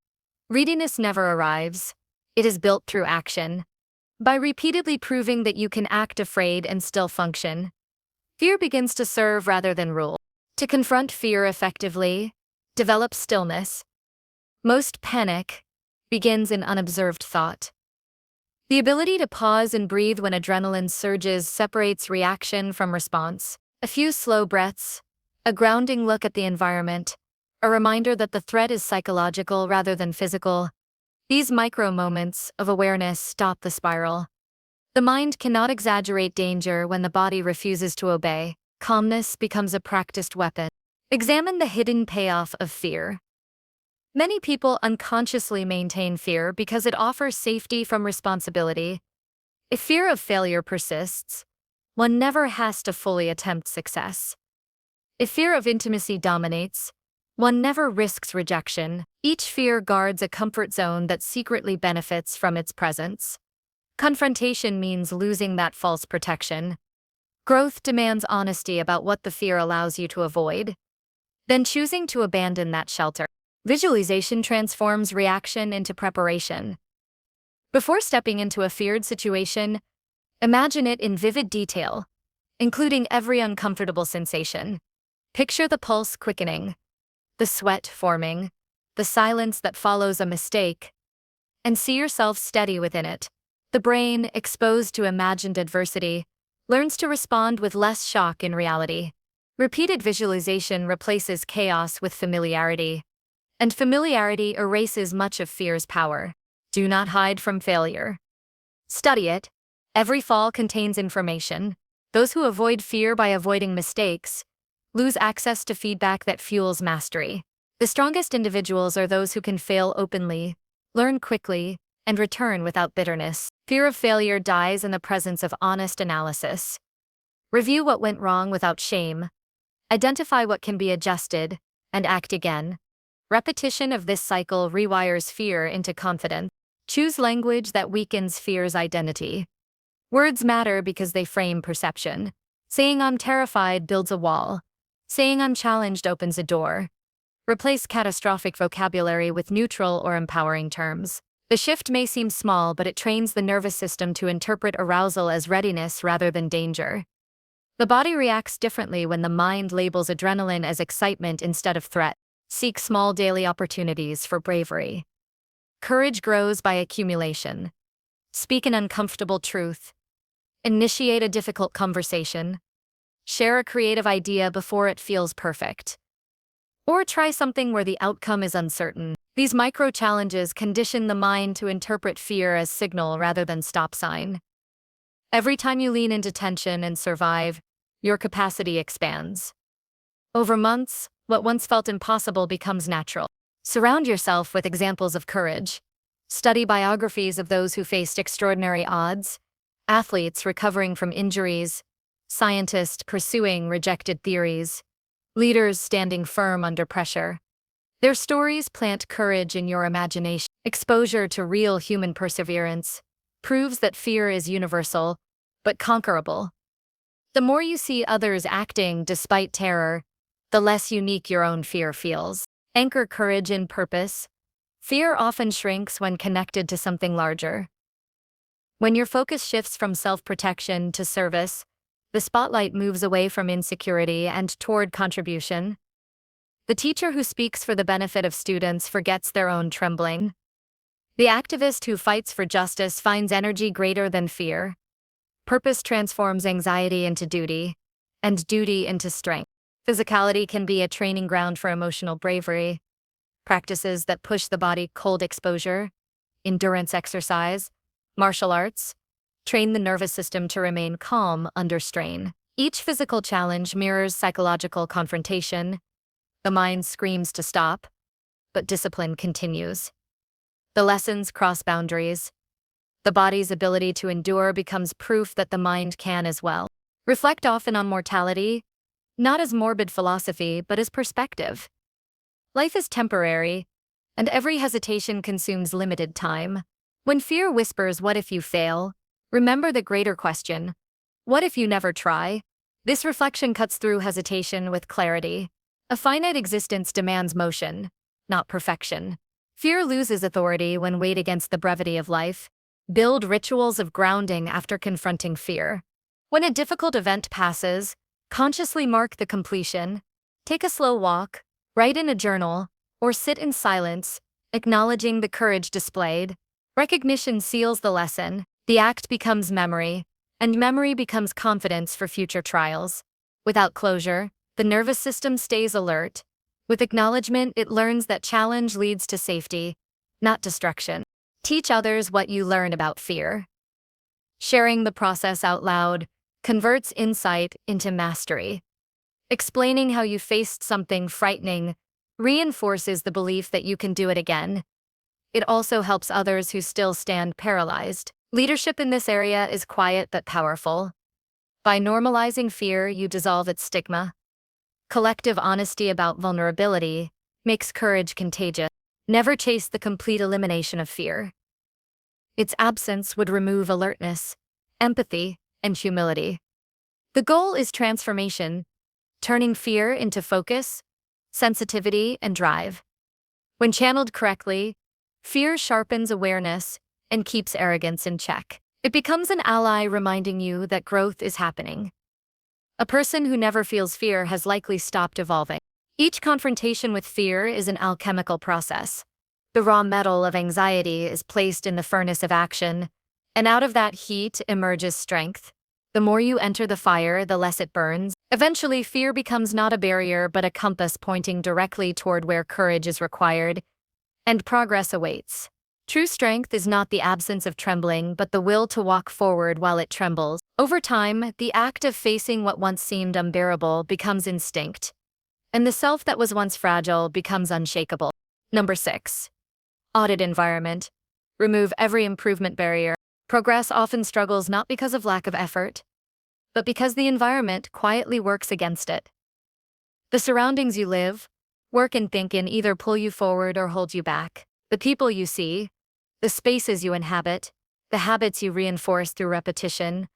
Readiness never arrives. It is built through action. By repeatedly proving that you can act afraid and still function, fear begins to serve rather than rule. To confront fear effectively, develop stillness. Most panic begins in unobserved thought. The ability to pause and breathe when adrenaline surges separates reaction from response. A few slow breaths, a grounding look at the environment, a reminder that the threat is psychological rather than physical. These micro moments of awareness stop the spiral. The mind cannot exaggerate danger when the body refuses to obey. Calmness becomes a practiced weapon. Examine the hidden payoff of fear. Many people unconsciously maintain fear because it offers safety from responsibility. If fear of failure persists, one never has to fully attempt success. If fear of intimacy dominates, one never risks rejection. Each fear guards a comfort zone that secretly benefits from its presence. Confrontation means losing that false protection. Growth demands honesty about what the fear allows you to avoid, then choosing to abandon that shelter. Visualization transforms reaction into preparation. Before stepping into a feared situation, imagine it in vivid detail, including every uncomfortable sensation. Picture the pulse quickening, the sweat forming, the silence that follows a mistake, and see yourself steady within it. The brain, exposed to imagined adversity, learns to respond with less shock in reality. Repeated visualization replaces chaos with familiarity, and familiarity erases much of fear's power. Do not hide from failure. Study it. Every fall contains information. Those who avoid fear by avoiding mistakes lose access to feedback that fuels mastery. The strongest individuals are those who can fail openly, learn quickly, and return without bitterness. Fear of failure dies in the presence of honest analysis. Review what went wrong without shame. Identify what can be adjusted, and act again. Repetition of this cycle rewires fear into confidence. Choose language that weakens fear's identity. Words matter because they frame perception. Saying "I'm terrified" builds a wall. Saying "I'm challenged" opens a door. Replace catastrophic vocabulary with neutral or empowering terms. The shift may seem small, but it trains the nervous system to interpret arousal as readiness rather than danger. The body reacts differently when the mind labels adrenaline as excitement instead of threat. Seek small daily opportunities for bravery. Courage grows by accumulation. Speak an uncomfortable truth. Initiate a difficult conversation. Share a creative idea before it feels perfect. Or try something where the outcome is uncertain. These micro-challenges condition the mind to interpret fear as signal rather than stop sign. Every time you lean into tension and survive, your capacity expands. Over months, what once felt impossible becomes natural. Surround yourself with examples of courage. Study biographies of those who faced extraordinary odds, athletes recovering from injuries, scientists pursuing rejected theories, leaders standing firm under pressure. Their stories plant courage in your imagination. Exposure to real human perseverance proves that fear is universal, but conquerable. The more you see others acting despite terror, the less unique your own fear feels. Anchor courage in purpose. Fear often shrinks when connected to something larger. When your focus shifts from self-protection to service, the spotlight moves away from insecurity and toward contribution. The teacher who speaks for the benefit of students forgets their own trembling. The activist who fights for justice finds energy greater than fear. Purpose transforms anxiety into duty, and duty into strength. Physicality can be a training ground for emotional bravery. Practices that push the body, cold exposure, endurance exercise, martial arts, train the nervous system to remain calm under strain. Each physical challenge mirrors psychological confrontation. The mind screams to stop, but discipline continues. The lessons cross boundaries. The body's ability to endure becomes proof that the mind can as well. Reflect often on mortality, not as morbid philosophy, but as perspective. Life is temporary, and every hesitation consumes limited time. When fear whispers, "What if you fail?" remember the greater question, "What if you never try?" This reflection cuts through hesitation with clarity. A finite existence demands motion, not perfection. Fear loses authority when weighed against the brevity of life. Build rituals of grounding after confronting fear. When a difficult event passes, consciously mark the completion. Take a slow walk, write in a journal, or sit in silence, acknowledging the courage displayed. Recognition seals the lesson, the act becomes memory, and memory becomes confidence for future trials. Without closure, the nervous system stays alert. With acknowledgement, it learns that challenge leads to safety, not destruction. Teach others what you learn about fear. Sharing the process out loud converts insight into mastery. Explaining how you faced something frightening reinforces the belief that you can do it again. It also helps others who still stand paralyzed. Leadership in this area is quiet but powerful. By normalizing fear, you dissolve its stigma. Collective honesty about vulnerability makes courage contagious. Never chase the complete elimination of fear. Its absence would remove alertness, empathy, and humility. The goal is transformation, turning fear into focus, sensitivity, and drive. When channeled correctly, fear sharpens awareness and keeps arrogance in check. It becomes an ally reminding you that growth is happening. A person who never feels fear has likely stopped evolving. Each confrontation with fear is an alchemical process. The raw metal of anxiety is placed in the furnace of action, and out of that heat emerges strength. The more you enter the fire, the less it burns. Eventually, fear becomes not a barrier but a compass pointing directly toward where courage is required, and progress awaits. True strength is not the absence of trembling, but the will to walk forward while it trembles. Over time, the act of facing what once seemed unbearable becomes instinct, and the self that was once fragile becomes unshakable. Number 6. Audit environment. Remove every improvement barrier. Progress often struggles not because of lack of effort, but because the environment quietly works against it. The surroundings you live, work, and think in either pull you forward or hold you back. The people you see, the spaces you inhabit, the habits you reinforce through repetition,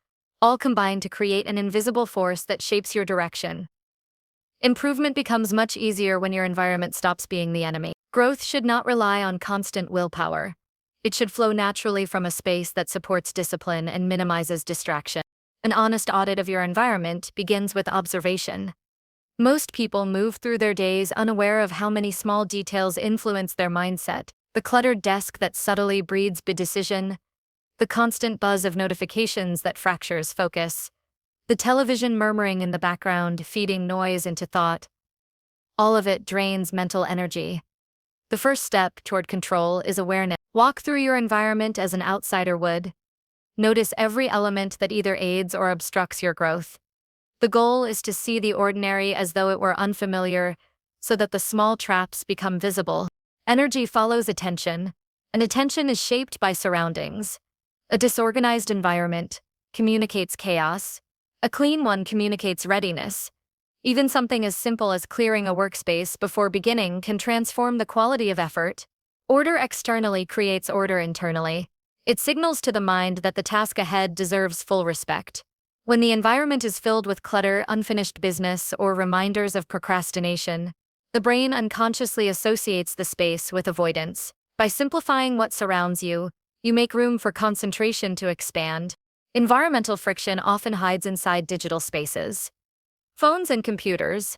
all combine to create an invisible force that shapes your direction. Improvement becomes much easier when your environment stops being the enemy. Growth should not rely on constant willpower. It should flow naturally from a space that supports discipline and minimizes distraction. An honest audit of your environment begins with observation. Most people move through their days unaware of how many small details influence their mindset. The cluttered desk that subtly breeds indecision, the constant buzz of notifications that fractures focus, the television murmuring in the background feeding noise into thought. All of it drains mental energy. The first step toward control is awareness. Walk through your environment as an outsider would. Notice every element that either aids or obstructs your growth. The goal is to see the ordinary as though it were unfamiliar, so that the small traps become visible. Energy follows attention, and attention is shaped by surroundings. A disorganized environment communicates chaos. A clean one communicates readiness. Even something as simple as clearing a workspace before beginning can transform the quality of effort. Order externally creates order internally. It signals to the mind that the task ahead deserves full respect. When the environment is filled with clutter, unfinished business, or reminders of procrastination, the brain unconsciously associates the space with avoidance. By simplifying what surrounds you, you make room for concentration to expand. Environmental friction often hides inside digital spaces. Phones and computers,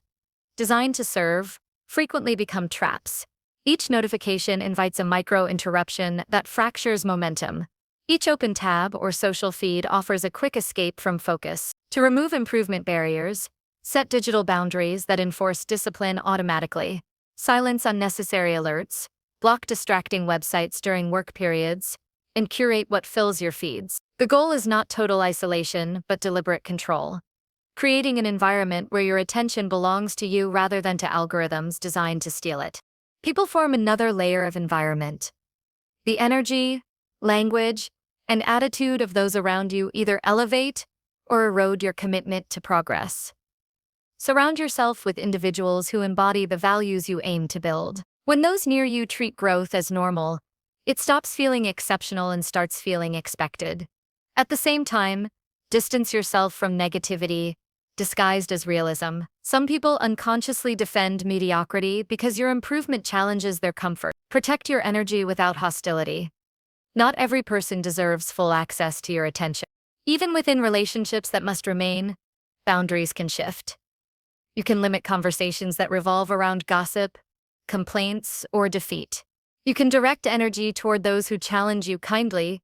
designed to serve, frequently become traps. Each notification invites a micro-interruption that fractures momentum. Each open tab or social feed offers a quick escape from focus. To remove improvement barriers, set digital boundaries that enforce discipline automatically. Silence unnecessary alerts, block distracting websites during work periods, and curate what fills your feeds. The goal is not total isolation, but deliberate control, creating an environment where your attention belongs to you rather than to algorithms designed to steal it. People form another layer of environment. The energy, language, and attitude of those around you either elevate or erode your commitment to progress. Surround yourself with individuals who embody the values you aim to build. When those near you treat growth as normal, it stops feeling exceptional and starts feeling expected. At the same time, distance yourself from negativity, disguised as realism. Some people unconsciously defend mediocrity because your improvement challenges their comfort. Protect your energy without hostility. Not every person deserves full access to your attention. Even within relationships that must remain, boundaries can shift. You can limit conversations that revolve around gossip, complaints, or defeat. You can direct energy toward those who challenge you kindly,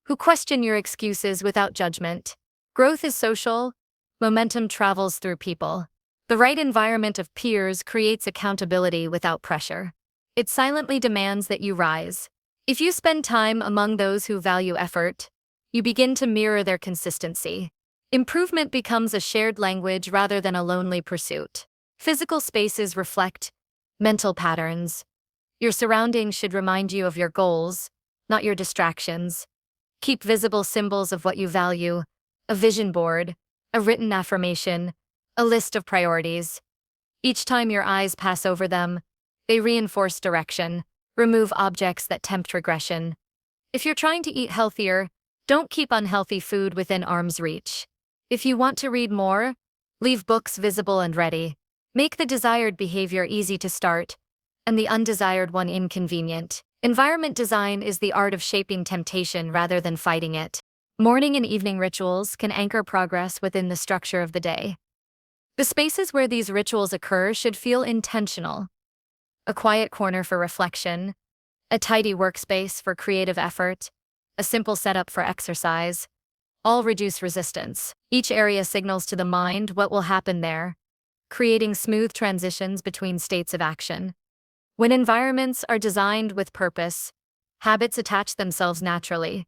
who question your excuses without judgment. Growth is social. Momentum travels through people. The right environment of peers creates accountability without pressure. It silently demands that you rise. If you spend time among those who value effort, you begin to mirror their consistency. Improvement becomes a shared language rather than a lonely pursuit. Physical spaces reflect mental patterns. Your surroundings should remind you of your goals, not your distractions. Keep visible symbols of what you value, a vision board, a written affirmation, a list of priorities. Each time your eyes pass over them, they reinforce direction. Remove objects that tempt regression. If you're trying to eat healthier, don't keep unhealthy food within arm's reach. If you want to read more, leave books visible and ready. Make the desired behavior easy to start, and the undesired one inconvenient. Environment design is the art of shaping temptation rather than fighting it. Morning and evening rituals can anchor progress within the structure of the day. The spaces where these rituals occur should feel intentional. A quiet corner for reflection, a tidy workspace for creative effort, a simple setup for exercise, all reduce resistance. Each area signals to the mind what will happen there, creating smooth transitions between states of action. When environments are designed with purpose, habits attach themselves naturally.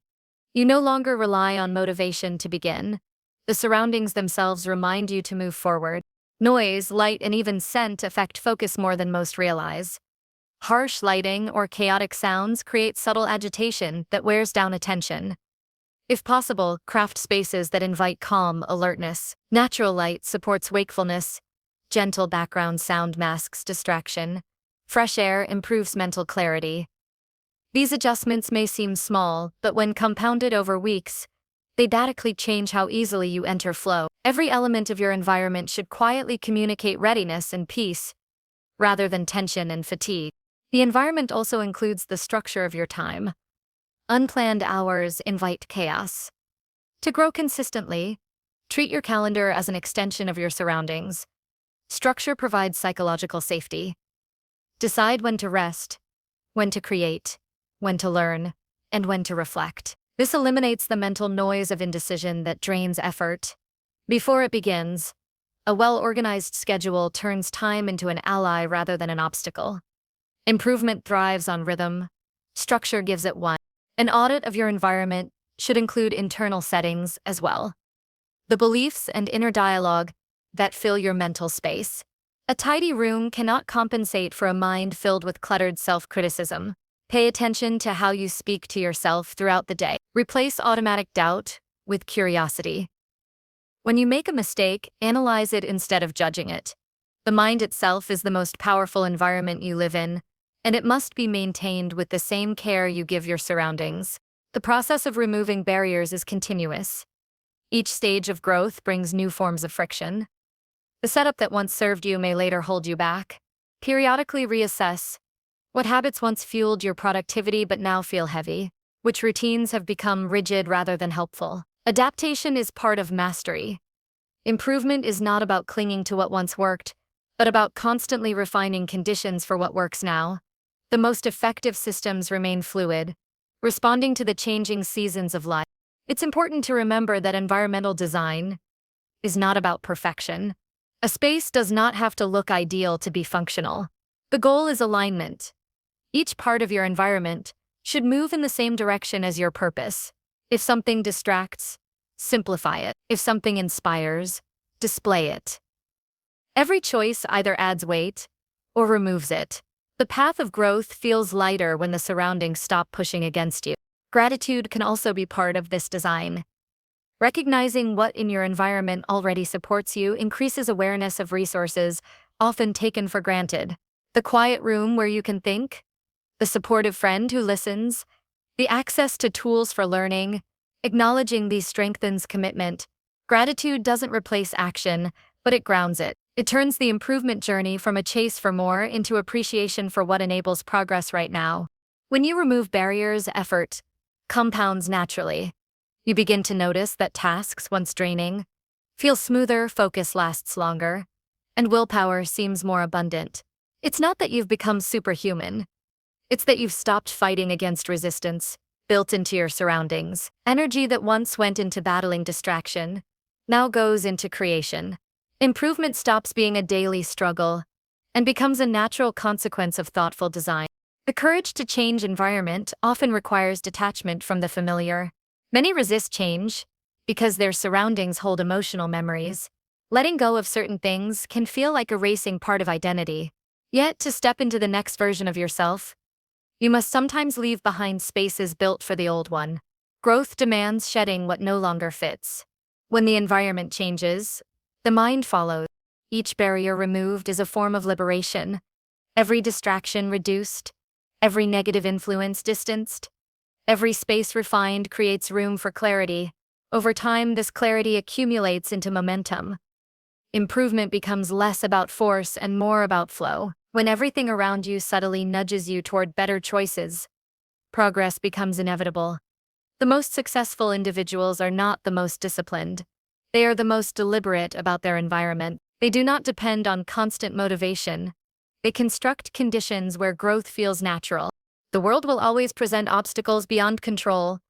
You no longer rely on motivation to begin. The surroundings themselves remind you to move forward. Noise, light, and even scent affect focus more than most realize. Harsh lighting or chaotic sounds create subtle agitation that wears down attention. If possible, craft spaces that invite calm, alertness. Natural light supports wakefulness. Gentle background sound masks distraction. Fresh air improves mental clarity. These adjustments may seem small, but when compounded over weeks, they radically change how easily you enter flow. Every element of your environment should quietly communicate readiness and peace, rather than tension and fatigue. The environment also includes the structure of your time. Unplanned hours invite chaos. To grow consistently, treat your calendar as an extension of your surroundings. Structure provides psychological safety. Decide when to rest, when to create, when to learn, and when to reflect. This eliminates the mental noise of indecision that drains effort. Before it begins, a well-organized schedule turns time into an ally rather than an obstacle. Improvement thrives on rhythm. Structure gives it one. An audit of your environment should include internal settings as well. The beliefs and inner dialogue that fill your mental space. A tidy room cannot compensate for a mind filled with cluttered self-criticism. Pay attention to how you speak to yourself throughout the day. Replace automatic doubt with curiosity. When you make a mistake, analyze it instead of judging it. The mind itself is the most powerful environment you live in, and it must be maintained with the same care you give your surroundings. The process of removing barriers is continuous. Each stage of growth brings new forms of friction. The setup that once served you may later hold you back. Periodically reassess. What habits once fueled your productivity but now feel heavy? Which routines have become rigid rather than helpful? Adaptation is part of mastery. Improvement is not about clinging to what once worked, but about constantly refining conditions for what works now. The most effective systems remain fluid, responding to the changing seasons of life. It's important to remember that environmental design is not about perfection. A space does not have to look ideal to be functional. The goal is alignment. Each part of your environment should move in the same direction as your purpose. If something distracts, simplify it. If something inspires, display it. Every choice either adds weight or removes it. The path of growth feels lighter when the surroundings stop pushing against you. Gratitude can also be part of this design. Recognizing what in your environment already supports you increases awareness of resources often taken for granted. The quiet room where you can think, the supportive friend who listens, the access to tools for learning. Acknowledging these strengthens commitment. Gratitude doesn't replace action, but it grounds it. It turns the improvement journey from a chase for more into appreciation for what enables progress right now. When you remove barriers, effort compounds naturally. You begin to notice that tasks, once draining, feel smoother, focus lasts longer, and willpower seems more abundant. It's not that you've become superhuman. It's that you've stopped fighting against resistance built into your surroundings. Energy that once went into battling distraction now goes into creation. Improvement stops being a daily struggle and becomes a natural consequence of thoughtful design. The courage to change environment often requires detachment from the familiar. Many resist change because their surroundings hold emotional memories. Letting go of certain things can feel like erasing part of identity. Yet, to step into the next version of yourself, you must sometimes leave behind spaces built for the old one. Growth demands shedding what no longer fits. When the environment changes, the mind follows. Each barrier removed is a form of liberation. Every distraction reduced, every negative influence distanced, every space refined creates room for clarity. Over time, this clarity accumulates into momentum. Improvement becomes less about force and more about flow. When everything around you subtly nudges you toward better choices, progress becomes inevitable. The most successful individuals are not the most disciplined. They are the most deliberate about their environment. They do not depend on constant motivation. They construct conditions where growth feels natural. The world will always present obstacles beyond control,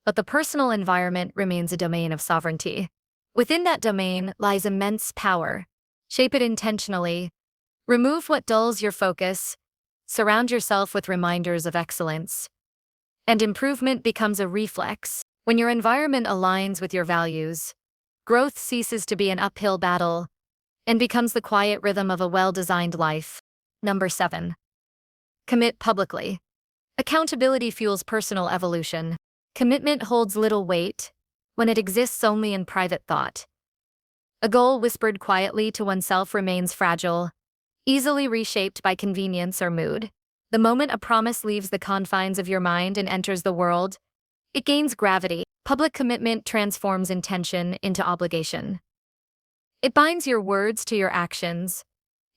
but the personal environment remains a domain of sovereignty. Within that domain lies immense power. Shape it intentionally. Remove what dulls your focus. Surround yourself with reminders of excellence. And improvement becomes a reflex. When your environment aligns with your values, growth ceases to be an uphill battle and becomes the quiet rhythm of a well-designed life. Number 7. Commit publicly. Accountability fuels personal evolution. Commitment holds little weight when it exists only in private thought. A goal whispered quietly to oneself remains fragile, easily reshaped by convenience or mood. The moment a promise leaves the confines of your mind and enters the world, it gains gravity. Public commitment transforms intention into obligation. It binds your words to your actions.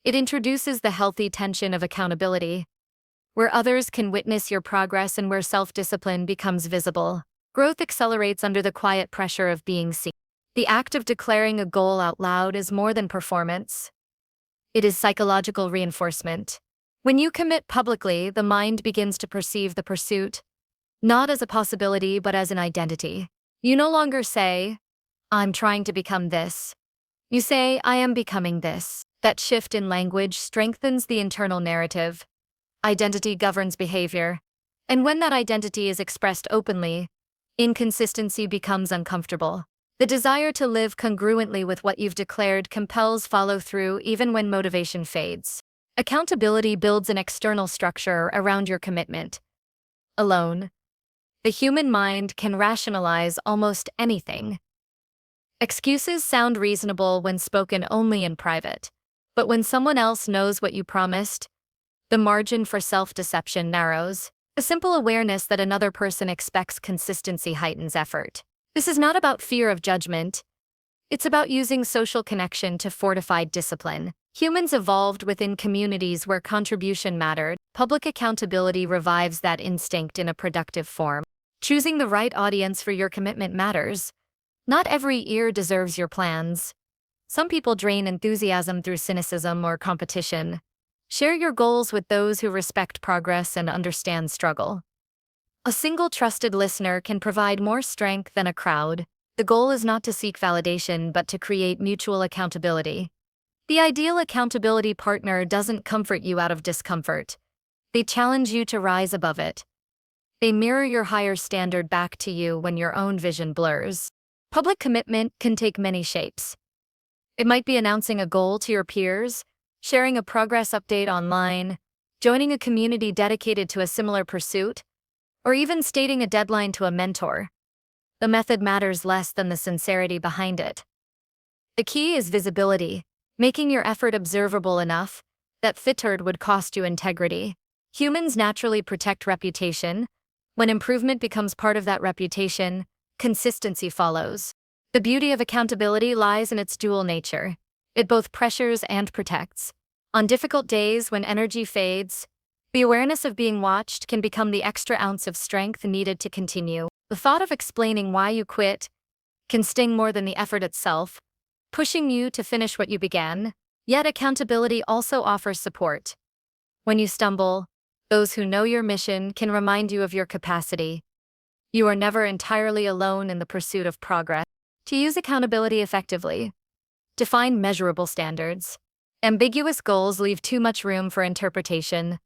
It introduces the healthy tension of accountability, where others can witness your progress and where self-discipline becomes visible. Growth accelerates under the quiet pressure of being seen. The act of declaring a goal out loud is more than performance. It is psychological reinforcement. When you commit publicly, the mind begins to perceive the pursuit, not as a possibility but as an identity. You no longer say, "I'm trying to become this." You say, "I am becoming this." That shift in language strengthens the internal narrative. Identity governs behavior. And when that identity is expressed openly, inconsistency becomes uncomfortable. The desire to live congruently with what you've declared compels follow-through even when motivation fades. Accountability builds an external structure around your commitment. Alone, the human mind can rationalize almost anything. Excuses sound reasonable when spoken only in private. But when someone else knows what you promised, the margin for self-deception narrows. A simple awareness that another person expects consistency heightens effort. This is not about fear of judgment. It's about using social connection to fortify discipline. Humans evolved within communities where contribution mattered. Public accountability revives that instinct in a productive form. Choosing the right audience for your commitment matters. Not every ear deserves your plans. Some people drain enthusiasm through cynicism or competition. Share your goals with those who respect progress and understand struggle. A single trusted listener can provide more strength than a crowd. The goal is not to seek validation but to create mutual accountability. The ideal accountability partner doesn't comfort you out of discomfort. They challenge you to rise above it. They mirror your higher standard back to you when your own vision blurs. Public commitment can take many shapes. It might be announcing a goal to your peers, sharing a progress update online, joining a community dedicated to a similar pursuit, or even stating a deadline to a mentor. The method matters less than the sincerity behind it. The key is visibility, making your effort observable enough that fittered would cost you integrity. Humans naturally protect reputation. When improvement becomes part of that reputation, consistency follows. The beauty of accountability lies in its dual nature. It both pressures and protects. On difficult days when energy fades, the awareness of being watched can become the extra ounce of strength needed to continue. The thought of explaining why you quit can sting more than the effort itself, pushing you to finish what you began. Yet accountability also offers support. When you stumble, those who know your mission can remind you of your capacity. You are never entirely alone in the pursuit of progress. To use accountability effectively, define measurable standards. Ambiguous goals leave too much room for interpretation.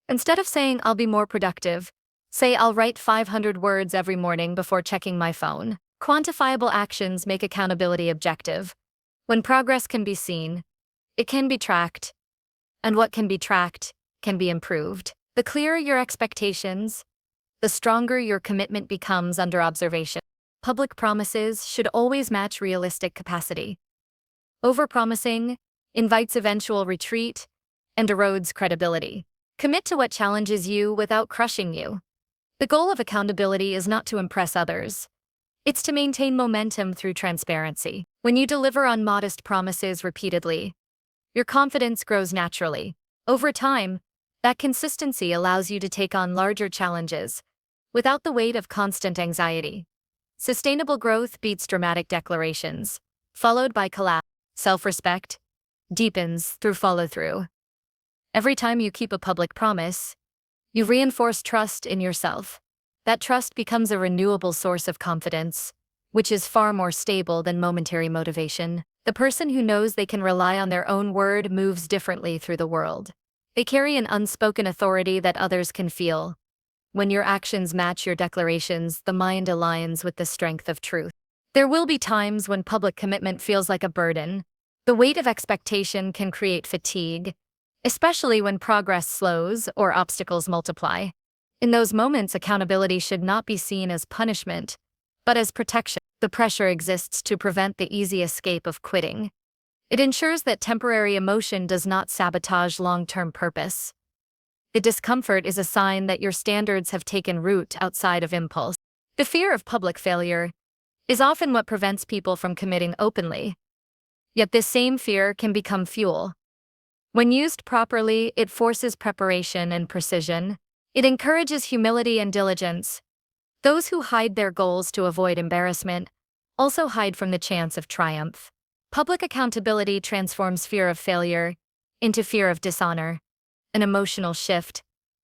Instead of saying, "I'll be more productive," say, "I'll write 500 words every morning before checking my phone." Quantifiable actions make accountability objective. When progress can be seen, it can be tracked, and what can be tracked can be improved. The clearer your expectations, the stronger your commitment becomes under observation. Public promises should always match realistic capacity. Overpromising invites eventual retreat and erodes credibility. Commit to what challenges you without crushing you. The goal of accountability is not to impress others. It's to maintain momentum through transparency. When you deliver on modest promises repeatedly, your confidence grows naturally. Over time, that consistency allows you to take on larger challenges without the weight of constant anxiety. Sustainable growth beats dramatic declarations, followed by collapse. Self-respect deepens through follow-through. Every time you keep a public promise, you reinforce trust in yourself. That trust becomes a renewable source of confidence, which is far more stable than momentary motivation. The person who knows they can rely on their own word moves differently through the world. They carry an unspoken authority that others can feel. When your actions match your declarations, the mind aligns with the strength of truth. There will be times when public commitment feels like a burden. The weight of expectation can create fatigue, especially when progress slows or obstacles multiply. In those moments, accountability should not be seen as punishment, but as protection. The pressure exists to prevent the easy escape of quitting. It ensures that temporary emotion does not sabotage long-term purpose. The discomfort is a sign that your standards have taken root outside of impulse. The fear of public failure is often what prevents people from committing openly. Yet this same fear can become fuel. When used properly, it forces preparation and precision. It encourages humility and diligence. Those who hide their goals to avoid embarrassment also hide from the chance of triumph. Public accountability transforms fear of failure into fear of dishonor, an emotional shift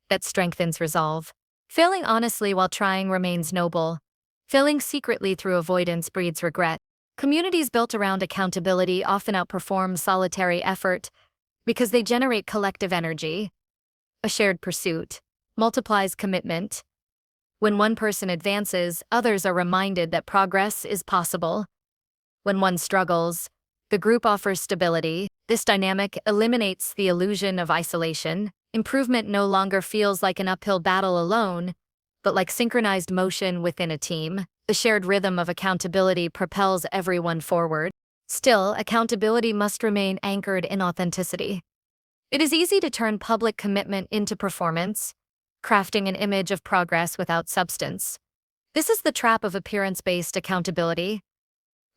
that strengthens resolve. Failing honestly while trying remains noble. Failing secretly through avoidance breeds regret. Communities built around accountability often outperform solitary effort because they generate collective energy. A shared pursuit multiplies commitment. When one person advances, others are reminded that progress is possible. When one struggles, the group offers stability. This dynamic eliminates the illusion of isolation. Improvement no longer feels like an uphill battle alone, but like synchronized motion within a team. The shared rhythm of accountability propels everyone forward. Still, accountability must remain anchored in authenticity. It is easy to turn public commitment into performance, crafting an image of progress without substance. This is the trap of appearance-based accountability,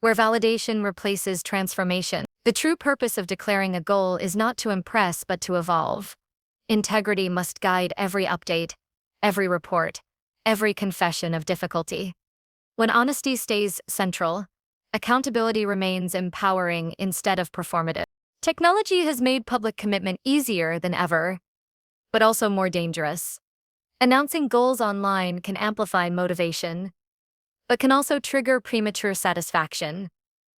where validation replaces transformation. The true purpose of declaring a goal is not to impress but to evolve. Integrity must guide every update, every report, every confession of difficulty. When honesty stays central, accountability remains empowering instead of performative. Technology has made public commitment easier than ever, but also more dangerous. Announcing goals online can amplify motivation, but can also trigger premature satisfaction.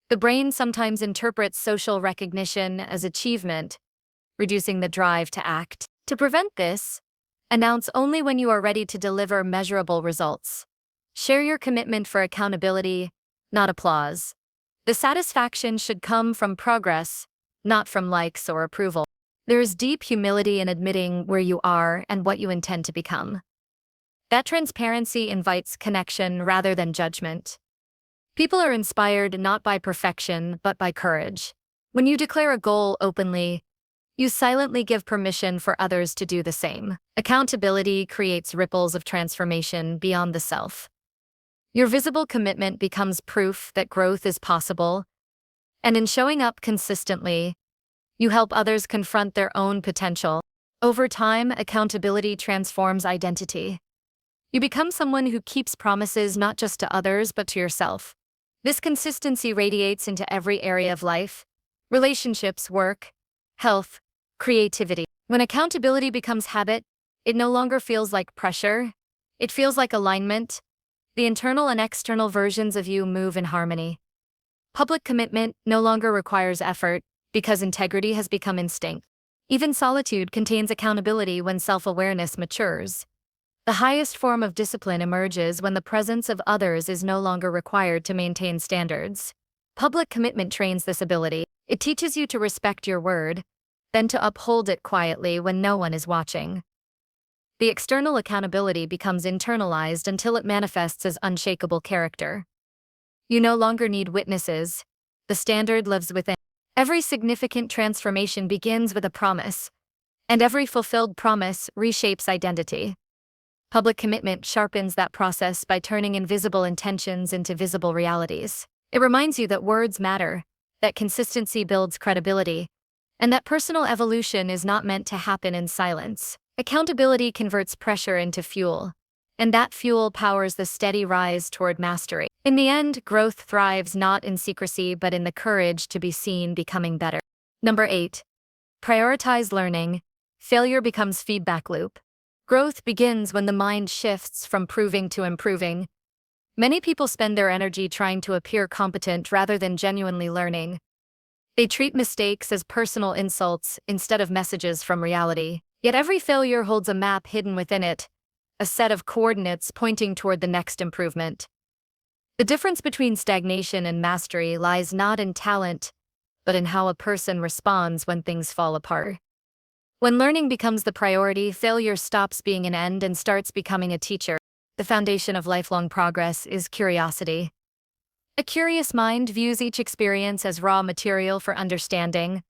The brain sometimes interprets social recognition as achievement, reducing the drive to act. To prevent this, announce only when you are ready to deliver measurable results. Share your commitment for accountability, not applause. The satisfaction should come from progress, not from likes or approval. There is deep humility in admitting where you are and what you intend to become. That transparency invites connection rather than judgment. People are inspired not by perfection, but by courage. When you declare a goal openly, you silently give permission for others to do the same. Accountability creates ripples of transformation beyond the self. Your visible commitment becomes proof that growth is possible, and in showing up consistently, you help others confront their own potential. Over time, accountability transforms identity. You become someone who keeps promises not just to others but to yourself. This consistency radiates into every area of life: relationships, work, health, creativity. When accountability becomes habit, it no longer feels like pressure. It feels like alignment. The internal and external versions of you move in harmony. Public commitment no longer requires effort because integrity has become instinct. Even solitude contains accountability when self-awareness matures. The highest form of discipline emerges when the presence of others is no longer required to maintain standards. Public commitment trains this ability. It teaches you to respect your word, then to uphold it quietly when no one is watching. The external accountability becomes internalized until it manifests as unshakable character. You no longer need witnesses. The standard lives within. Every significant transformation begins with a promise, and every fulfilled promise reshapes identity. Public commitment sharpens that process by turning invisible intentions into visible realities. It reminds you that words matter, that consistency builds credibility, and that personal evolution is not meant to happen in silence. Accountability converts pressure into fuel, and that fuel powers the steady rise toward mastery. In the end, growth thrives not in secrecy but in the courage to be seen becoming better. Number 8. Prioritize learning. Failure becomes feedback loop. Growth begins when the mind shifts from proving to improving. Many people spend their energy trying to appear competent rather than genuinely learning. They treat mistakes as personal insults instead of messages from reality. Yet every failure holds a map hidden within it, a set of coordinates pointing toward the next improvement. The difference between stagnation and mastery lies not in talent, but in how a person responds when things fall apart. When learning becomes the priority, failure stops being an end and starts becoming a teacher. The foundation of lifelong progress is curiosity. A curious mind views each experience as raw material for understanding,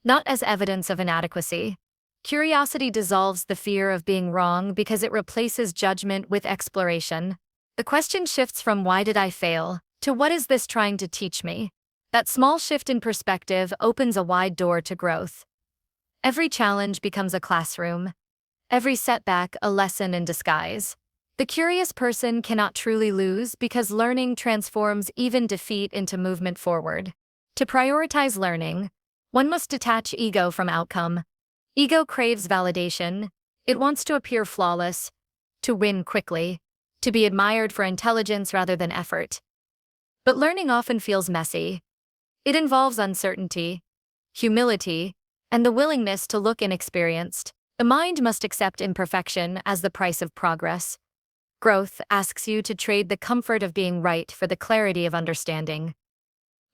not as evidence of inadequacy. Curiosity dissolves the fear of being wrong because it replaces judgment with exploration. The question shifts from "why did I fail?" to "what is this trying to teach me?" That small shift in perspective opens a wide door to growth. Every challenge becomes a classroom, every setback a lesson in disguise. The curious person cannot truly lose because learning transforms even defeat into movement forward. To prioritize learning, one must detach ego from outcome. Ego craves validation. It wants to appear flawless, to win quickly, to be admired for intelligence rather than effort. But learning often feels messy. It involves uncertainty, humility, and the willingness to look inexperienced. The mind must accept imperfection as the price of progress. Growth asks you to trade the comfort of being right for the clarity of understanding.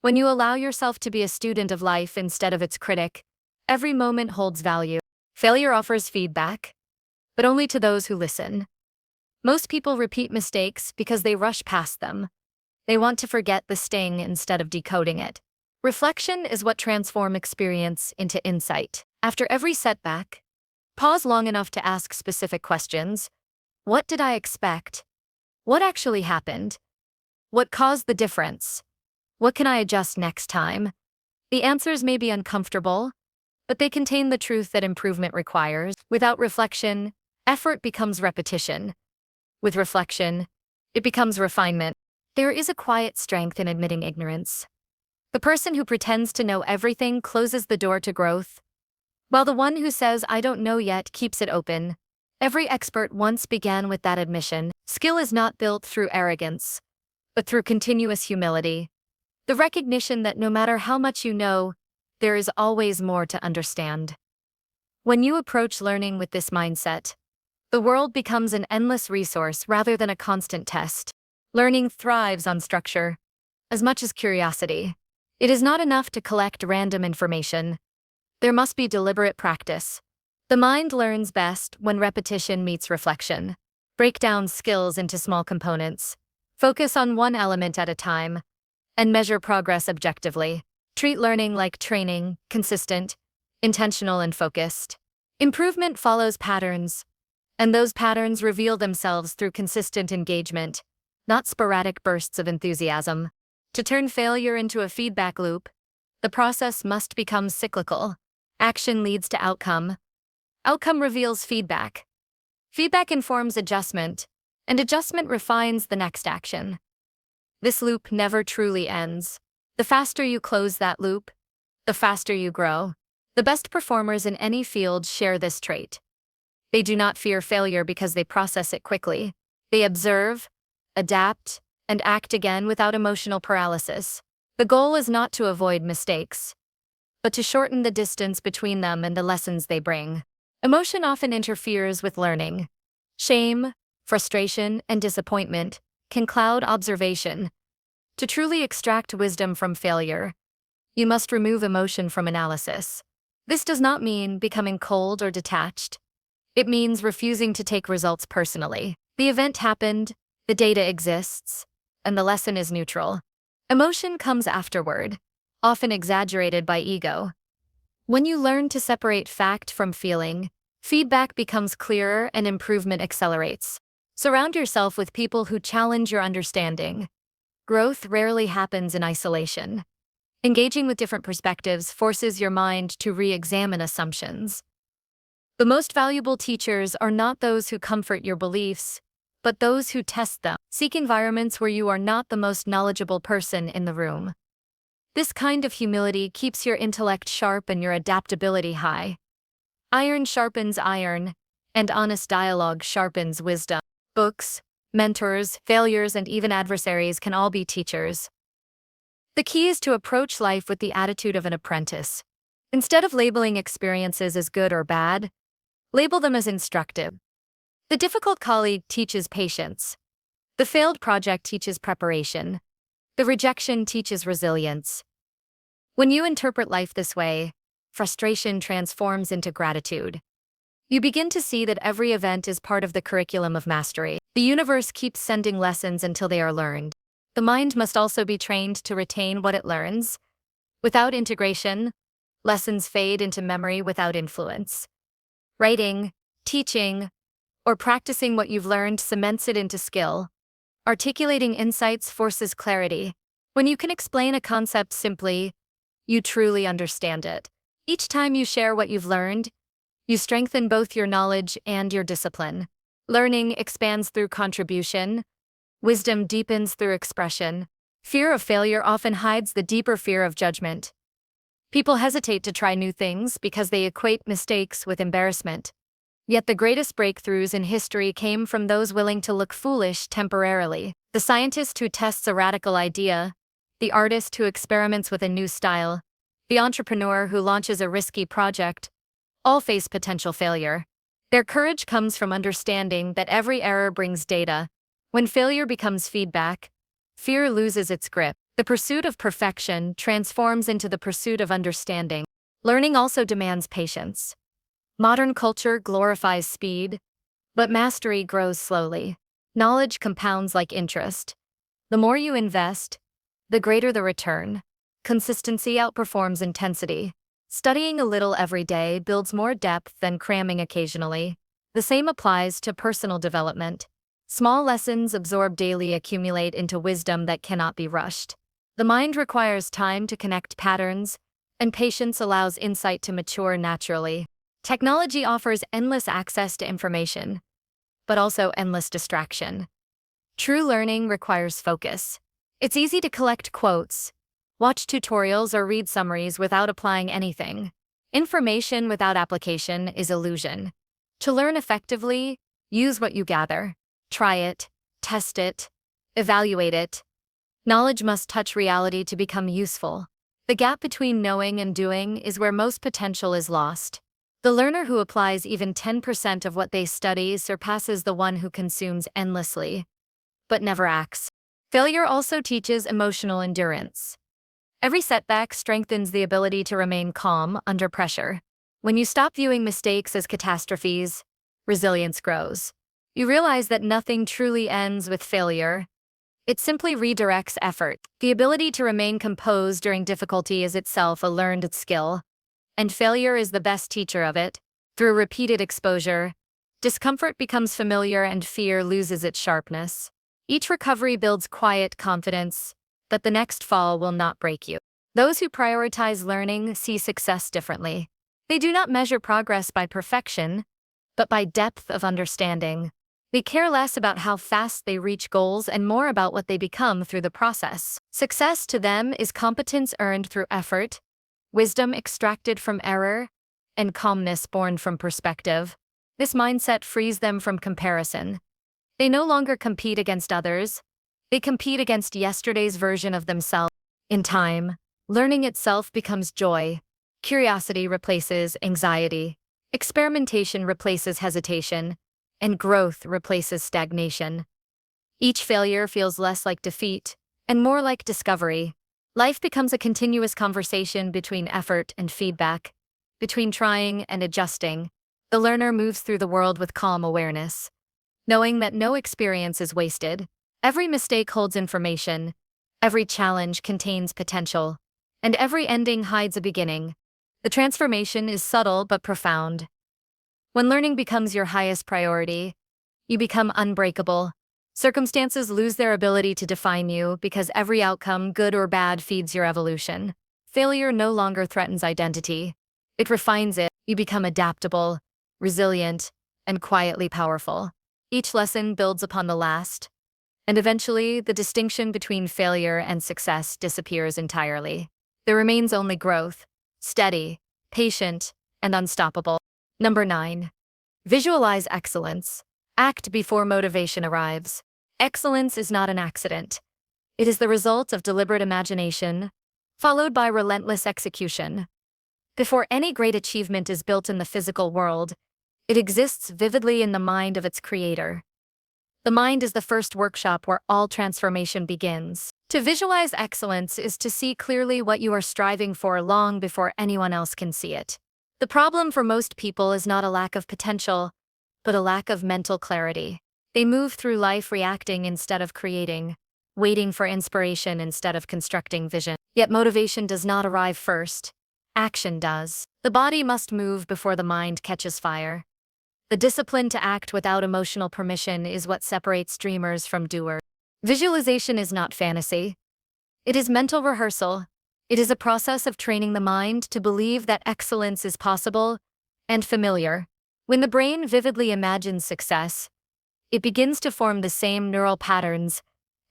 When you allow yourself to be a student of life instead of its critic, every moment holds value. Failure offers feedback, but only to those who listen. Most people repeat mistakes because they rush past them. They want to forget the sting instead of decoding it. Reflection is what transforms experience into insight. After every setback, pause long enough to ask specific questions. What did I expect? What actually happened? What caused the difference? What can I adjust next time? The answers may be uncomfortable, but they contain the truth that improvement requires. Without reflection, effort becomes repetition. With reflection, it becomes refinement. There is a quiet strength in admitting ignorance. The person who pretends to know everything closes the door to growth, while the one who says "I don't know yet" keeps it open. Every expert once began with that admission. Skill is not built through arrogance, but through continuous humility. The recognition that no matter how much you know, there is always more to understand. When you approach learning with this mindset, the world becomes an endless resource rather than a constant test. Learning thrives on structure, as much as curiosity. It is not enough to collect random information. There must be deliberate practice. The mind learns best when repetition meets reflection. Break down skills into small components. Focus on one element at a time, and measure progress objectively. Treat learning like training, consistent, intentional, and focused. Improvement follows patterns, and those patterns reveal themselves through consistent engagement, not sporadic bursts of enthusiasm. To turn failure into a feedback loop, the process must become cyclical. Action leads to outcome. Outcome reveals feedback. Feedback informs adjustment, and adjustment refines the next action. This loop never truly ends. The faster you close that loop, the faster you grow. The best performers in any field share this trait. They do not fear failure because they process it quickly. They observe, adapt, and act again without emotional paralysis. The goal is not to avoid mistakes, but to shorten the distance between them and the lessons they bring. Emotion often interferes with learning. Shame, frustration, and disappointment can cloud observation. To truly extract wisdom from failure, you must remove emotion from analysis. This does not mean becoming cold or detached. It means refusing to take results personally. The event happened, the data exists, and the lesson is neutral. Emotion comes afterward, often exaggerated by ego. When you learn to separate fact from feeling, feedback becomes clearer and improvement accelerates. Surround yourself with people who challenge your understanding. Growth rarely happens in isolation. Engaging with different perspectives forces your mind to re-examine assumptions. The most valuable teachers are not those who comfort your beliefs, but those who test them. Seek environments where you are not the most knowledgeable person in the room. This kind of humility keeps your intellect sharp and your adaptability high. Iron sharpens iron, and honest dialogue sharpens wisdom. Books, mentors, failures, and even adversaries can all be teachers. The key is to approach life with the attitude of an apprentice. Instead of labeling experiences as good or bad, label them as instructive. The difficult colleague teaches patience. The failed project teaches preparation. The rejection teaches resilience. When you interpret life this way, frustration transforms into gratitude. You begin to see that every event is part of the curriculum of mastery. The universe keeps sending lessons until they are learned. The mind must also be trained to retain what it learns. Without integration, lessons fade into memory without influence. Writing, teaching, or practicing what you've learned cements it into skill. Articulating insights forces clarity. When you can explain a concept simply, you truly understand it. Each time you share what you've learned, you strengthen both your knowledge and your discipline. Learning expands through contribution. Wisdom deepens through expression. Fear of failure often hides the deeper fear of judgment. People hesitate to try new things because they equate mistakes with embarrassment. Yet the greatest breakthroughs in history came from those willing to look foolish temporarily. The scientist who tests a radical idea, the artist who experiments with a new style, the entrepreneur who launches a risky project, all face potential failure. Their courage comes from understanding that every error brings data. When failure becomes feedback, fear loses its grip. The pursuit of perfection transforms into the pursuit of understanding. Learning also demands patience. Modern culture glorifies speed, but mastery grows slowly. Knowledge compounds like interest. The more you invest, the greater the return. Consistency outperforms intensity. Studying a little every day builds more depth than cramming occasionally. The same applies to personal development. Small lessons absorbed daily accumulate into wisdom that cannot be rushed. The mind requires time to connect patterns, and patience allows insight to mature naturally. Technology offers endless access to information, but also endless distraction. True learning requires focus. It's easy to collect quotes, watch tutorials, or read summaries without applying anything. Information without application is illusion. To learn effectively, use what you gather. Try it, test it, evaluate it. Knowledge must touch reality to become useful. The gap between knowing and doing is where most potential is lost. The learner who applies even 10% of what they study surpasses the one who consumes endlessly, but never acts. Failure also teaches emotional endurance. Every setback strengthens the ability to remain calm under pressure. When you stop viewing mistakes as catastrophes, resilience grows. You realize that nothing truly ends with failure. It simply redirects effort. The ability to remain composed during difficulty is itself a learned skill, and failure is the best teacher of it. Through repeated exposure, discomfort becomes familiar and fear loses its sharpness. Each recovery builds quiet confidence that the next fall will not break you. Those who prioritize learning see success differently. They do not measure progress by perfection, but by depth of understanding. They care less about how fast they reach goals and more about what they become through the process. Success to them is competence earned through effort, wisdom extracted from error, and calmness born from perspective. This mindset frees them from comparison. They no longer compete against others. They compete against yesterday's version of themselves. In time, learning itself becomes joy. Curiosity replaces anxiety. Experimentation replaces hesitation, and growth replaces stagnation. Each failure feels less like defeat and more like discovery. Life becomes a continuous conversation between effort and feedback, between trying and adjusting. The learner moves through the world with calm awareness, knowing that no experience is wasted. Every mistake holds information, every challenge contains potential, and every ending hides a beginning. The transformation is subtle but profound. When learning becomes your highest priority, you become unbreakable. Circumstances lose their ability to define you because every outcome, good or bad, feeds your evolution. Failure no longer threatens identity. It refines it. You become adaptable, resilient, and quietly powerful. Each lesson builds upon the last, and eventually the distinction between failure and success disappears entirely. There remains only growth, steady, patient, and unstoppable. Number 9. Visualize excellence. Act before motivation arrives. Excellence is not an accident. It is the result of deliberate imagination, followed by relentless execution. Before any great achievement is built in the physical world, it exists vividly in the mind of its creator. The mind is the first workshop where all transformation begins. To visualize excellence is to see clearly what you are striving for long before anyone else can see it. The problem for most people is not a lack of potential, but a lack of mental clarity. They move through life reacting instead of creating, waiting for inspiration instead of constructing vision. Yet motivation does not arrive first. Action does. The body must move before the mind catches fire. The discipline to act without emotional permission is what separates dreamers from doers. Visualization is not fantasy. It is mental rehearsal. It is a process of training the mind to believe that excellence is possible and familiar. When the brain vividly imagines success, it begins to form the same neural patterns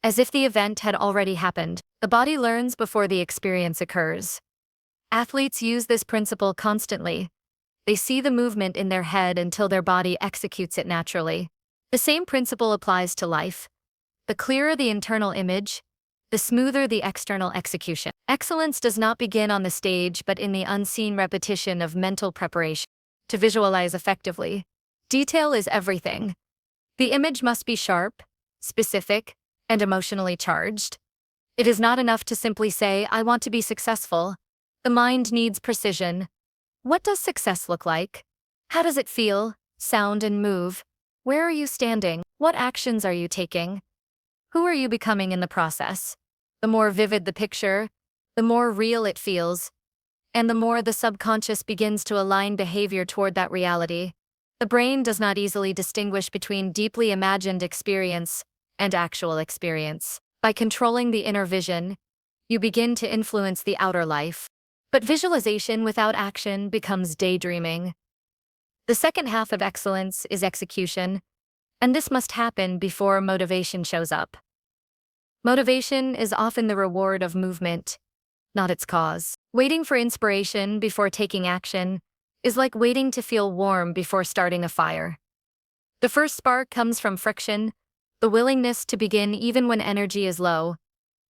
as if the event had already happened. The body learns before the experience occurs. Athletes use this principle constantly. They see the movement in their head until their body executes it naturally. The same principle applies to life. The clearer the internal image, the smoother the external execution. Excellence does not begin on the stage but in the unseen repetition of mental preparation. To visualize effectively, detail is everything. The image must be sharp, specific, and emotionally charged. It is not enough to simply say, "I want to be successful." The mind needs precision. What does success look like? How does it feel, sound, and move? Where are you standing? What actions are you taking? Who are you becoming in the process? The more vivid the picture, the more real it feels, and the more the subconscious begins to align behavior toward that reality. The brain does not easily distinguish between deeply imagined experience and actual experience. By controlling the inner vision, you begin to influence the outer life. But visualization without action becomes daydreaming. The second half of excellence is execution, and this must happen before motivation shows up. Motivation is often the reward of movement, not its cause. Waiting for inspiration before taking action is like waiting to feel warm before starting a fire. The first spark comes from friction, the willingness to begin even when energy is low.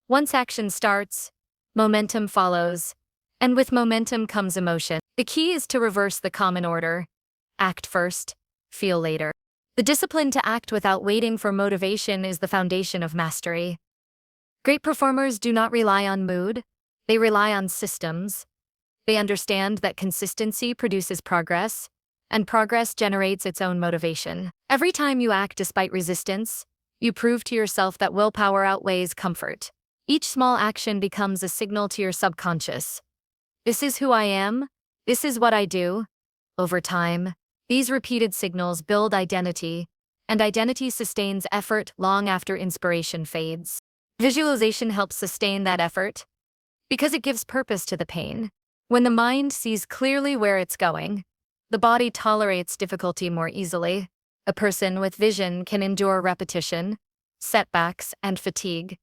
Once action starts, momentum follows, and with momentum comes emotion. The key is to reverse the common order. Act first, feel later. The discipline to act without waiting for motivation is the foundation of mastery. Great performers do not rely on mood, they rely on systems. They understand that consistency produces progress, and progress generates its own motivation. Every time you act despite resistance, you prove to yourself that willpower outweighs comfort. Each small action becomes a signal to your subconscious. This is who I am. This is what I do. Over time, these repeated signals build identity, and identity sustains effort long after inspiration fades. Visualization helps sustain that effort because it gives purpose to the pain. When the mind sees clearly where it's going, the body tolerates difficulty more easily. A person with vision can endure repetition, setbacks, and fatigue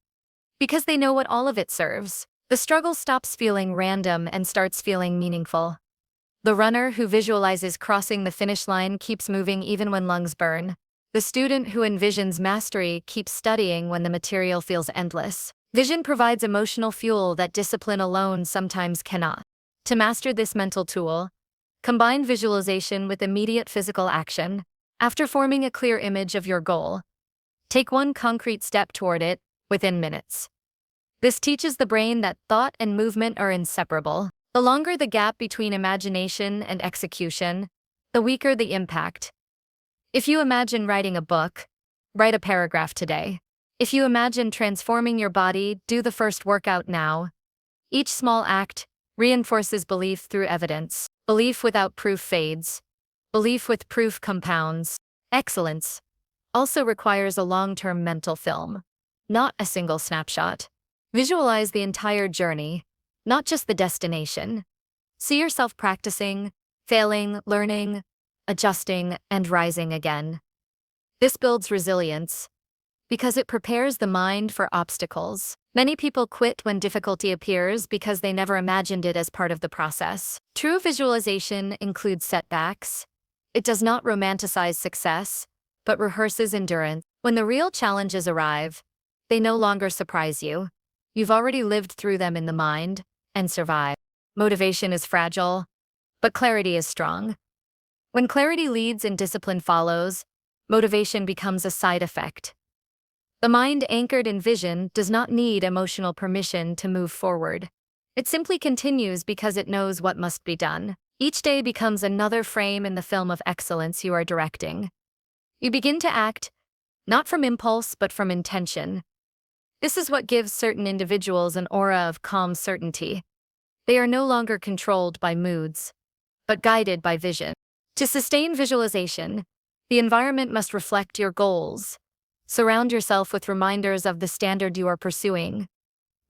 because they know what all of it serves. The struggle stops feeling random and starts feeling meaningful. The runner who visualizes crossing the finish line keeps moving even when lungs burn. The student who envisions mastery keeps studying when the material feels endless. Vision provides emotional fuel that discipline alone sometimes cannot. To master this mental tool, combine visualization with immediate physical action. After forming a clear image of your goal, take one concrete step toward it within minutes. This teaches the brain that thought and movement are inseparable. The longer the gap between imagination and execution, the weaker the impact. If you imagine writing a book, write a paragraph today. If you imagine transforming your body, do the first workout now. Each small act reinforces belief through evidence. Belief without proof fades. Belief with proof compounds. Excellence also requires a long-term mental film, not a single snapshot. Visualize the entire journey, not just the destination. See yourself practicing, failing, learning, adjusting, and rising again. This builds resilience because it prepares the mind for obstacles. Many people quit when difficulty appears because they never imagined it as part of the process. True visualization includes setbacks. It does not romanticize success, but rehearses endurance. When the real challenges arrive, they no longer surprise you. You've already lived through them in the mind and survived. Motivation is fragile, but clarity is strong. When clarity leads and discipline follows, motivation becomes a side effect. The mind anchored in vision does not need emotional permission to move forward. It simply continues because it knows what must be done. Each day becomes another frame in the film of excellence you are directing. You begin to act, not from impulse but from intention. This is what gives certain individuals an aura of calm certainty. They are no longer controlled by moods, but guided by vision. To sustain visualization, the environment must reflect your goals. Surround yourself with reminders of the standard you are pursuing.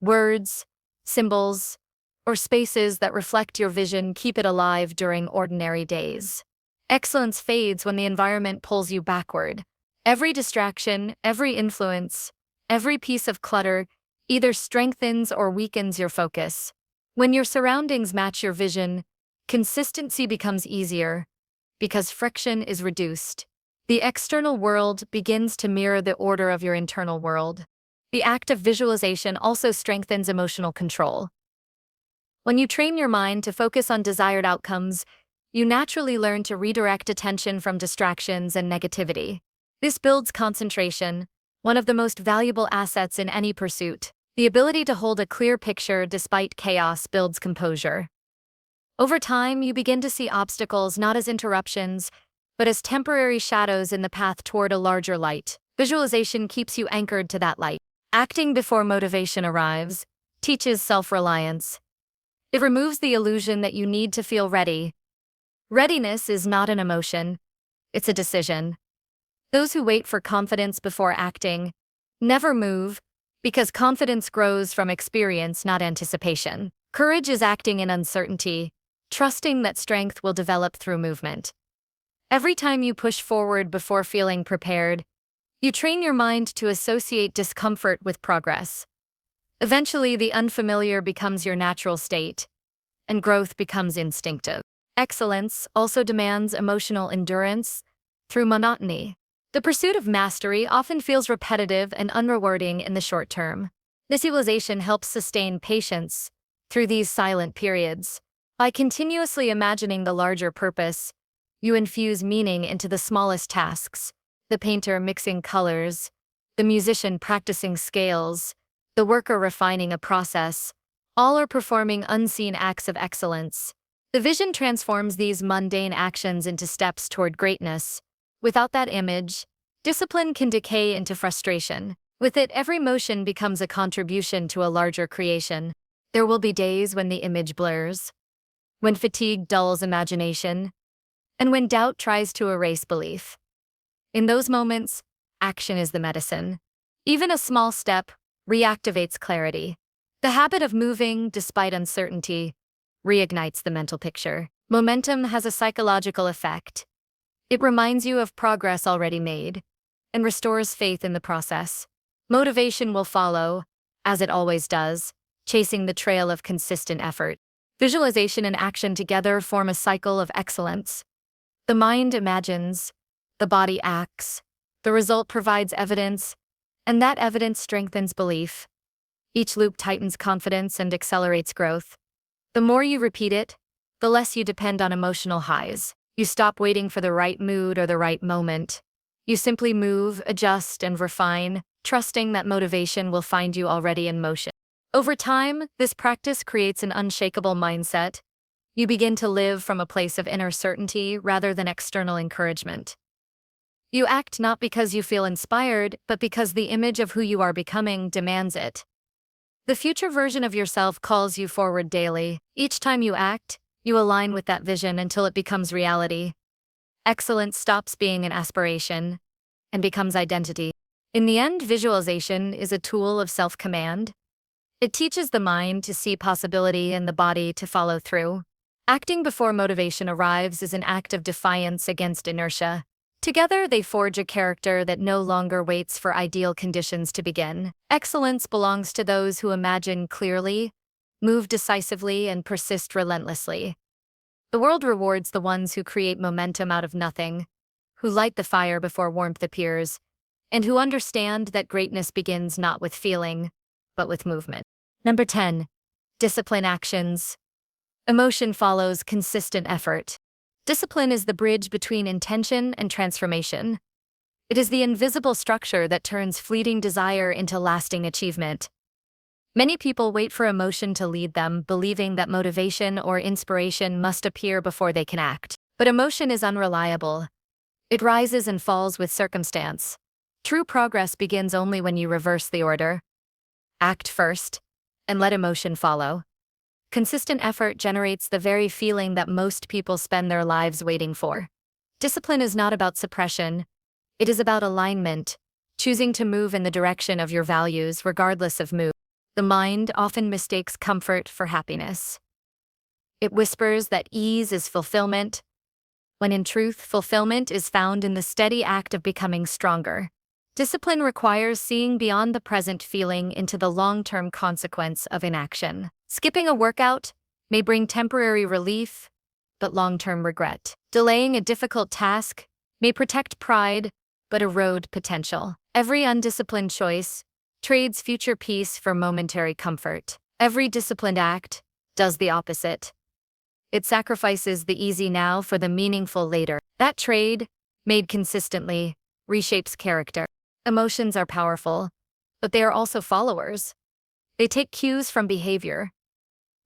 Words, symbols, or spaces that reflect your vision keep it alive during ordinary days. Excellence fades when the environment pulls you backward. Every distraction, every influence, every piece of clutter either strengthens or weakens your focus. When your surroundings match your vision, consistency becomes easier because friction is reduced. The external world begins to mirror the order of your internal world. The act of visualization also strengthens emotional control. When you train your mind to focus on desired outcomes, you naturally learn to redirect attention from distractions and negativity. This builds concentration, one of the most valuable assets in any pursuit. The ability to hold a clear picture despite chaos builds composure. Over time, you begin to see obstacles not as interruptions, but as temporary shadows in the path toward a larger light. Visualization keeps you anchored to that light. Acting before motivation arrives teaches self-reliance. It removes the illusion that you need to feel ready. Readiness is not an emotion, it's a decision. Those who wait for confidence before acting never move, because confidence grows from experience, not anticipation. Courage is acting in uncertainty, trusting that strength will develop through movement. Every time you push forward before feeling prepared, you train your mind to associate discomfort with progress. Eventually, the unfamiliar becomes your natural state, and growth becomes instinctive. Excellence also demands emotional endurance through monotony. The pursuit of mastery often feels repetitive and unrewarding in the short term. This utilization helps sustain patience through these silent periods. By continuously imagining the larger purpose, you infuse meaning into the smallest tasks: the painter mixing colors, the musician practicing scales, the worker refining a process. All are performing unseen acts of excellence. The vision transforms these mundane actions into steps toward greatness. Without that image, discipline can decay into frustration. With it, every motion becomes a contribution to a larger creation. There will be days when the image blurs, when fatigue dulls imagination, and when doubt tries to erase belief. In those moments, action is the medicine. Even a small step reactivates clarity. The habit of moving despite uncertainty reignites the mental picture. Momentum has a psychological effect. It reminds you of progress already made and restores faith in the process. Motivation will follow, as it always does, chasing the trail of consistent effort. Visualization and action together form a cycle of excellence. The mind imagines, the body acts, the result provides evidence, and that evidence strengthens belief. Each loop tightens confidence and accelerates growth. The more you repeat it, the less you depend on emotional highs. You stop waiting for the right mood or the right moment. You simply move, adjust, and refine, trusting that motivation will find you already in motion. Over time, this practice creates an unshakable mindset. You begin to live from a place of inner certainty rather than external encouragement. You act not because you feel inspired, but because the image of who you are becoming demands it. The future version of yourself calls you forward daily. Each time you act, you align with that vision until it becomes reality. Excellence stops being an aspiration and becomes identity. In the end, visualization is a tool of self-command. It teaches the mind to see possibility and the body to follow through. Acting before motivation arrives is an act of defiance against inertia. Together, they forge a character that no longer waits for ideal conditions to begin. Excellence belongs to those who imagine clearly, move decisively, and persist relentlessly. The world rewards the ones who create momentum out of nothing, who light the fire before warmth appears, and who understand that greatness begins not with feeling, but with movement. Number 10. Discipline actions. Emotion follows consistent effort. Discipline is the bridge between intention and transformation. It is the invisible structure that turns fleeting desire into lasting achievement. Many people wait for emotion to lead them, believing that motivation or inspiration must appear before they can act. But emotion is unreliable. It rises and falls with circumstance. True progress begins only when you reverse the order. Act first, and let emotion follow. Consistent effort generates the very feeling that most people spend their lives waiting for. Discipline is not about suppression. It is about alignment, choosing to move in the direction of your values regardless of mood. The mind often mistakes comfort for happiness. It whispers that ease is fulfillment, when in truth, fulfillment is found in the steady act of becoming stronger. Discipline requires seeing beyond the present feeling into the long-term consequence of inaction. Skipping a workout may bring temporary relief, but long-term regret. Delaying a difficult task may protect pride, but erode potential. Every undisciplined choice trades future peace for momentary comfort. Every disciplined act does the opposite. It sacrifices the easy now for the meaningful later. That trade, made consistently, reshapes character. Emotions are powerful, but they are also followers. They take cues from behavior.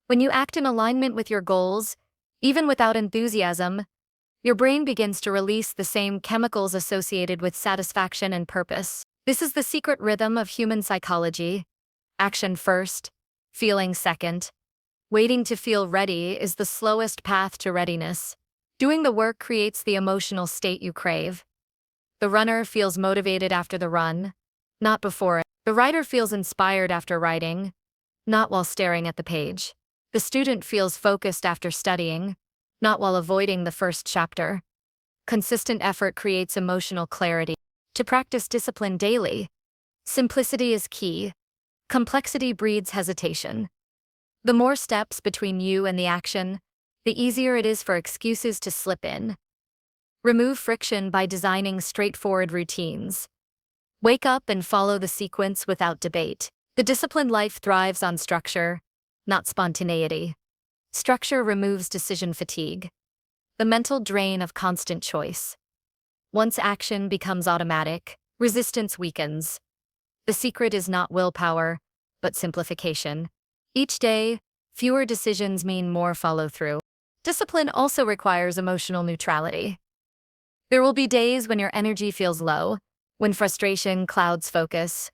When you act in alignment with your goals, even without enthusiasm, your brain begins to release the same chemicals associated with satisfaction and purpose. This is the secret rhythm of human psychology. Action first, feeling second. Waiting to feel ready is the slowest path to readiness. Doing the work creates the emotional state you crave. The runner feels motivated after the run, not before it. The writer feels inspired after writing, not while staring at the page. The student feels focused after studying, not while avoiding the first chapter. Consistent effort creates emotional clarity. To practice discipline daily, simplicity is key. Complexity breeds hesitation. The more steps between you and the action, the easier it is for excuses to slip in. Remove friction by designing straightforward routines. Wake up and follow the sequence without debate. The disciplined life thrives on structure, not spontaneity. Structure removes decision fatigue, the mental drain of constant choice. Once action becomes automatic, resistance weakens. The secret is not willpower, but simplification. Each day, fewer decisions mean more follow-through. Discipline also requires emotional neutrality. There will be days when your energy feels low, when frustration clouds focus,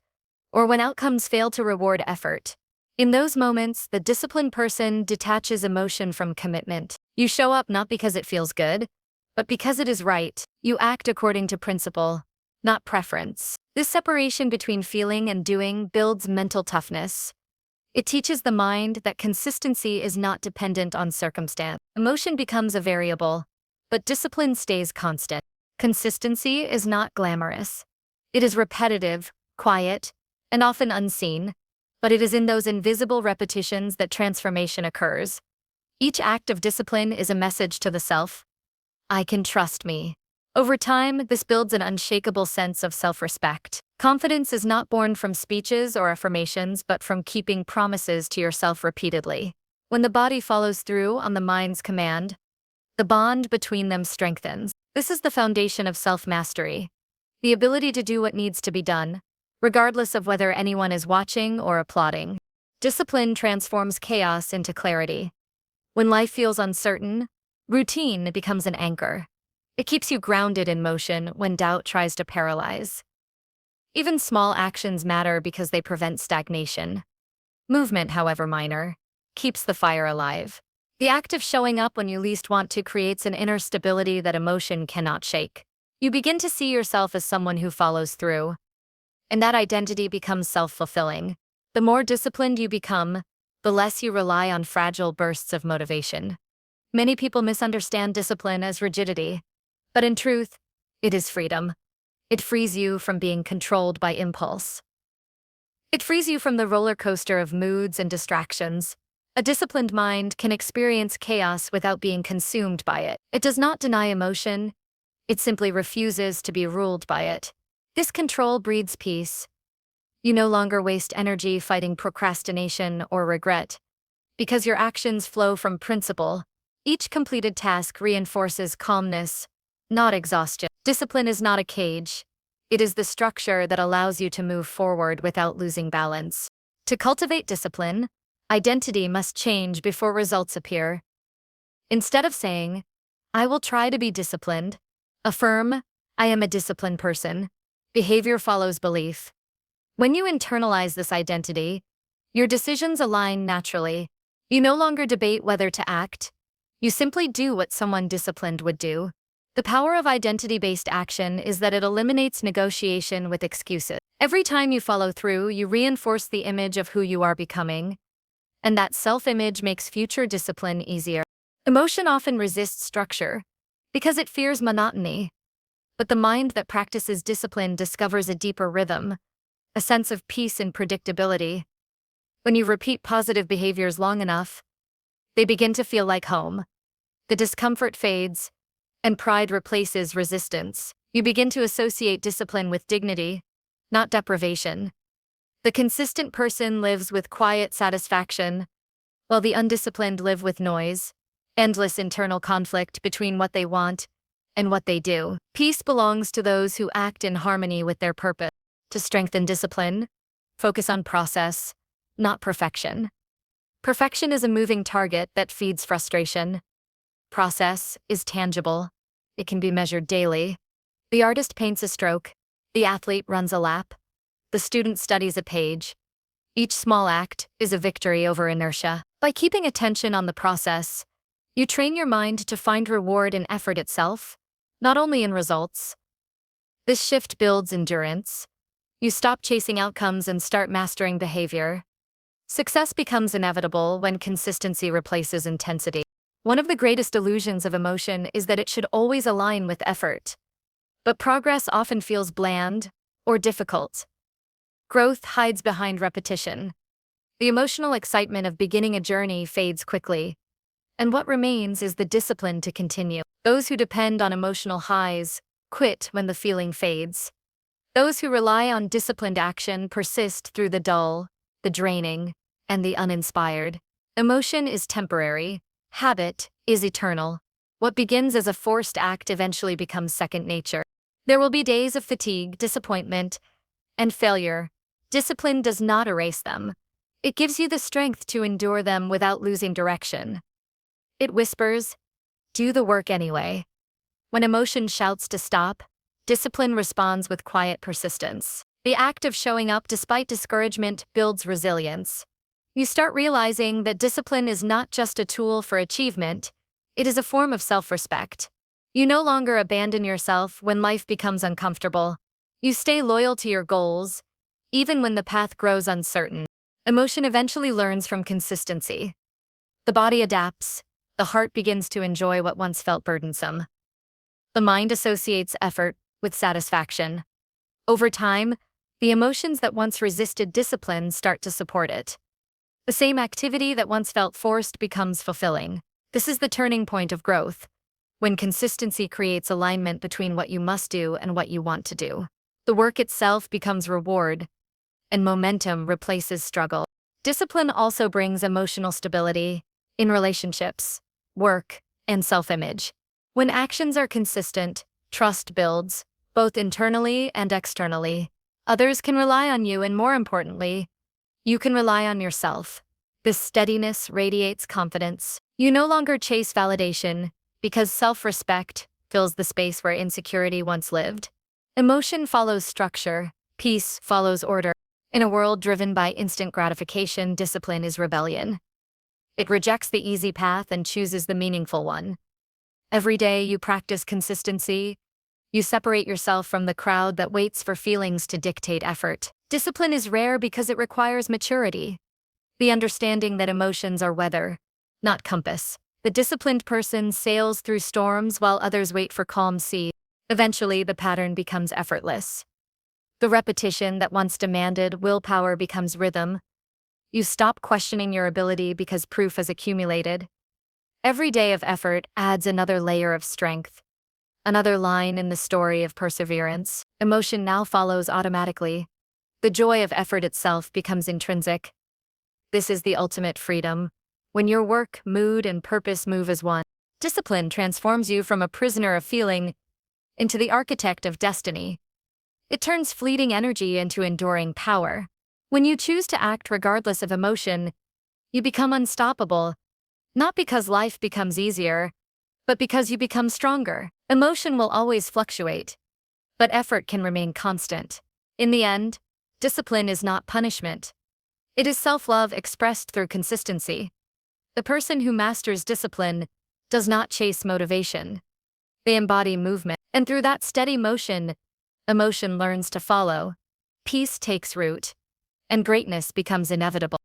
or when outcomes fail to reward effort. In those moments, the disciplined person detaches emotion from commitment. You show up not because it feels good, but because it is right. You act according to principle, not preference. This separation between feeling and doing builds mental toughness. It teaches the mind that consistency is not dependent on circumstance. Emotion becomes a variable, but discipline stays constant. Consistency is not glamorous. It is repetitive, quiet, and often unseen, but it is in those invisible repetitions that transformation occurs. Each act of discipline is a message to the self. I can trust me. Over time, this builds an unshakable sense of self-respect. Confidence is not born from speeches or affirmations, but from keeping promises to yourself repeatedly. When the body follows through on the mind's command, the bond between them strengthens. This is the foundation of self-mastery, the ability to do what needs to be done, regardless of whether anyone is watching or applauding. Discipline transforms chaos into clarity. When life feels uncertain, routine becomes an anchor. It keeps you grounded in motion when doubt tries to paralyze. Even small actions matter because they prevent stagnation. Movement, however minor, keeps the fire alive. The act of showing up when you least want to creates an inner stability that emotion cannot shake. You begin to see yourself as someone who follows through, and that identity becomes self-fulfilling. The more disciplined you become, the less you rely on fragile bursts of motivation. Many people misunderstand discipline as rigidity, but in truth, it is freedom. It frees you from being controlled by impulse. It frees you from the roller coaster of moods and distractions. A disciplined mind can experience chaos without being consumed by it. It does not deny emotion, it simply refuses to be ruled by it. This control breeds peace. You no longer waste energy fighting procrastination or regret, because your actions flow from principle. Each completed task reinforces calmness, not exhaustion. Discipline is not a cage. It is the structure that allows you to move forward without losing balance. To cultivate discipline, identity must change before results appear. Instead of saying, I will try to be disciplined, affirm, I am a disciplined person. Behavior follows belief. When you internalize this identity, your decisions align naturally. You no longer debate whether to act. You simply do what someone disciplined would do. The power of identity-based action is that it eliminates negotiation with excuses. Every time you follow through, you reinforce the image of who you are becoming, and that self-image makes future discipline easier. Emotion often resists structure because it fears monotony, but the mind that practices discipline discovers a deeper rhythm, a sense of peace and predictability. When you repeat positive behaviors long enough, they begin to feel like home. The discomfort fades, and pride replaces resistance. You begin to associate discipline with dignity, not deprivation. The consistent person lives with quiet satisfaction, while the undisciplined live with noise, endless internal conflict between what they want and what they do. Peace belongs to those who act in harmony with their purpose. To strengthen discipline, focus on process, not perfection. Perfection is a moving target that feeds frustration. Process is tangible. It can be measured daily. The artist paints a stroke. The athlete runs a lap. The student studies a page. Each small act is a victory over inertia. By keeping attention on the process, you train your mind to find reward in effort itself, not only in results. This shift builds endurance. You stop chasing outcomes and start mastering behavior. Success becomes inevitable when consistency replaces intensity. One of the greatest illusions of emotion is that it should always align with effort. But progress often feels bland or difficult. Growth hides behind repetition. The emotional excitement of beginning a journey fades quickly, And what remains is the discipline to continue. Those who depend on emotional highs quit when the feeling fades. Those who rely on disciplined action persist through the dull, the draining, and the uninspired. Emotion is temporary. Habit is eternal. What begins as a forced act eventually becomes second nature. There will be days of fatigue, disappointment, and failure. Discipline does not erase them. It gives you the strength to endure them without losing direction. It whispers, "Do the work anyway." When emotion shouts to stop, discipline responds with quiet persistence. The act of showing up despite discouragement builds resilience. You start realizing that discipline is not just a tool for achievement, it is a form of self-respect. You no longer abandon yourself when life becomes uncomfortable. You stay loyal to your goals, even when the path grows uncertain. Emotion eventually learns from consistency. The body adapts, the heart begins to enjoy what once felt burdensome. The mind associates effort with satisfaction. Over time, the emotions that once resisted discipline start to support it. The same activity that once felt forced becomes fulfilling. This is the turning point of growth, when consistency creates alignment between what you must do and what you want to do. The work itself becomes reward, and momentum replaces struggle. Discipline also brings emotional stability in relationships, work, and self-image. When actions are consistent, trust builds, both internally and externally. Others can rely on you, and more importantly, you can rely on yourself. This steadiness radiates confidence. You no longer chase validation because self-respect fills the space where insecurity once lived. Emotion follows structure, peace follows order. In a world driven by instant gratification, discipline is rebellion. It rejects the easy path and chooses the meaningful one. Every day you practice consistency, you separate yourself from the crowd that waits for feelings to dictate effort. Discipline is rare because it requires maturity, the understanding that emotions are weather, not compass. The disciplined person sails through storms while others wait for calm seas. Eventually, the pattern becomes effortless. The repetition that once demanded willpower becomes rhythm. You stop questioning your ability because proof has accumulated. Every day of effort adds another layer of strength, another line in the story of perseverance. Emotion now follows automatically. The joy of effort itself becomes intrinsic. This is the ultimate freedom, when your work, mood, and purpose move as one. Discipline transforms you from a prisoner of feeling into the architect of destiny. It turns fleeting energy into enduring power. When you choose to act regardless of emotion, you become unstoppable, not because life becomes easier, but because you become stronger. Emotion will always fluctuate, but effort can remain constant. In the end, discipline is not punishment. It is self-love expressed through consistency. The person who masters discipline does not chase motivation. They embody movement, and through that steady motion, emotion learns to follow. Peace takes root, and greatness becomes inevitable.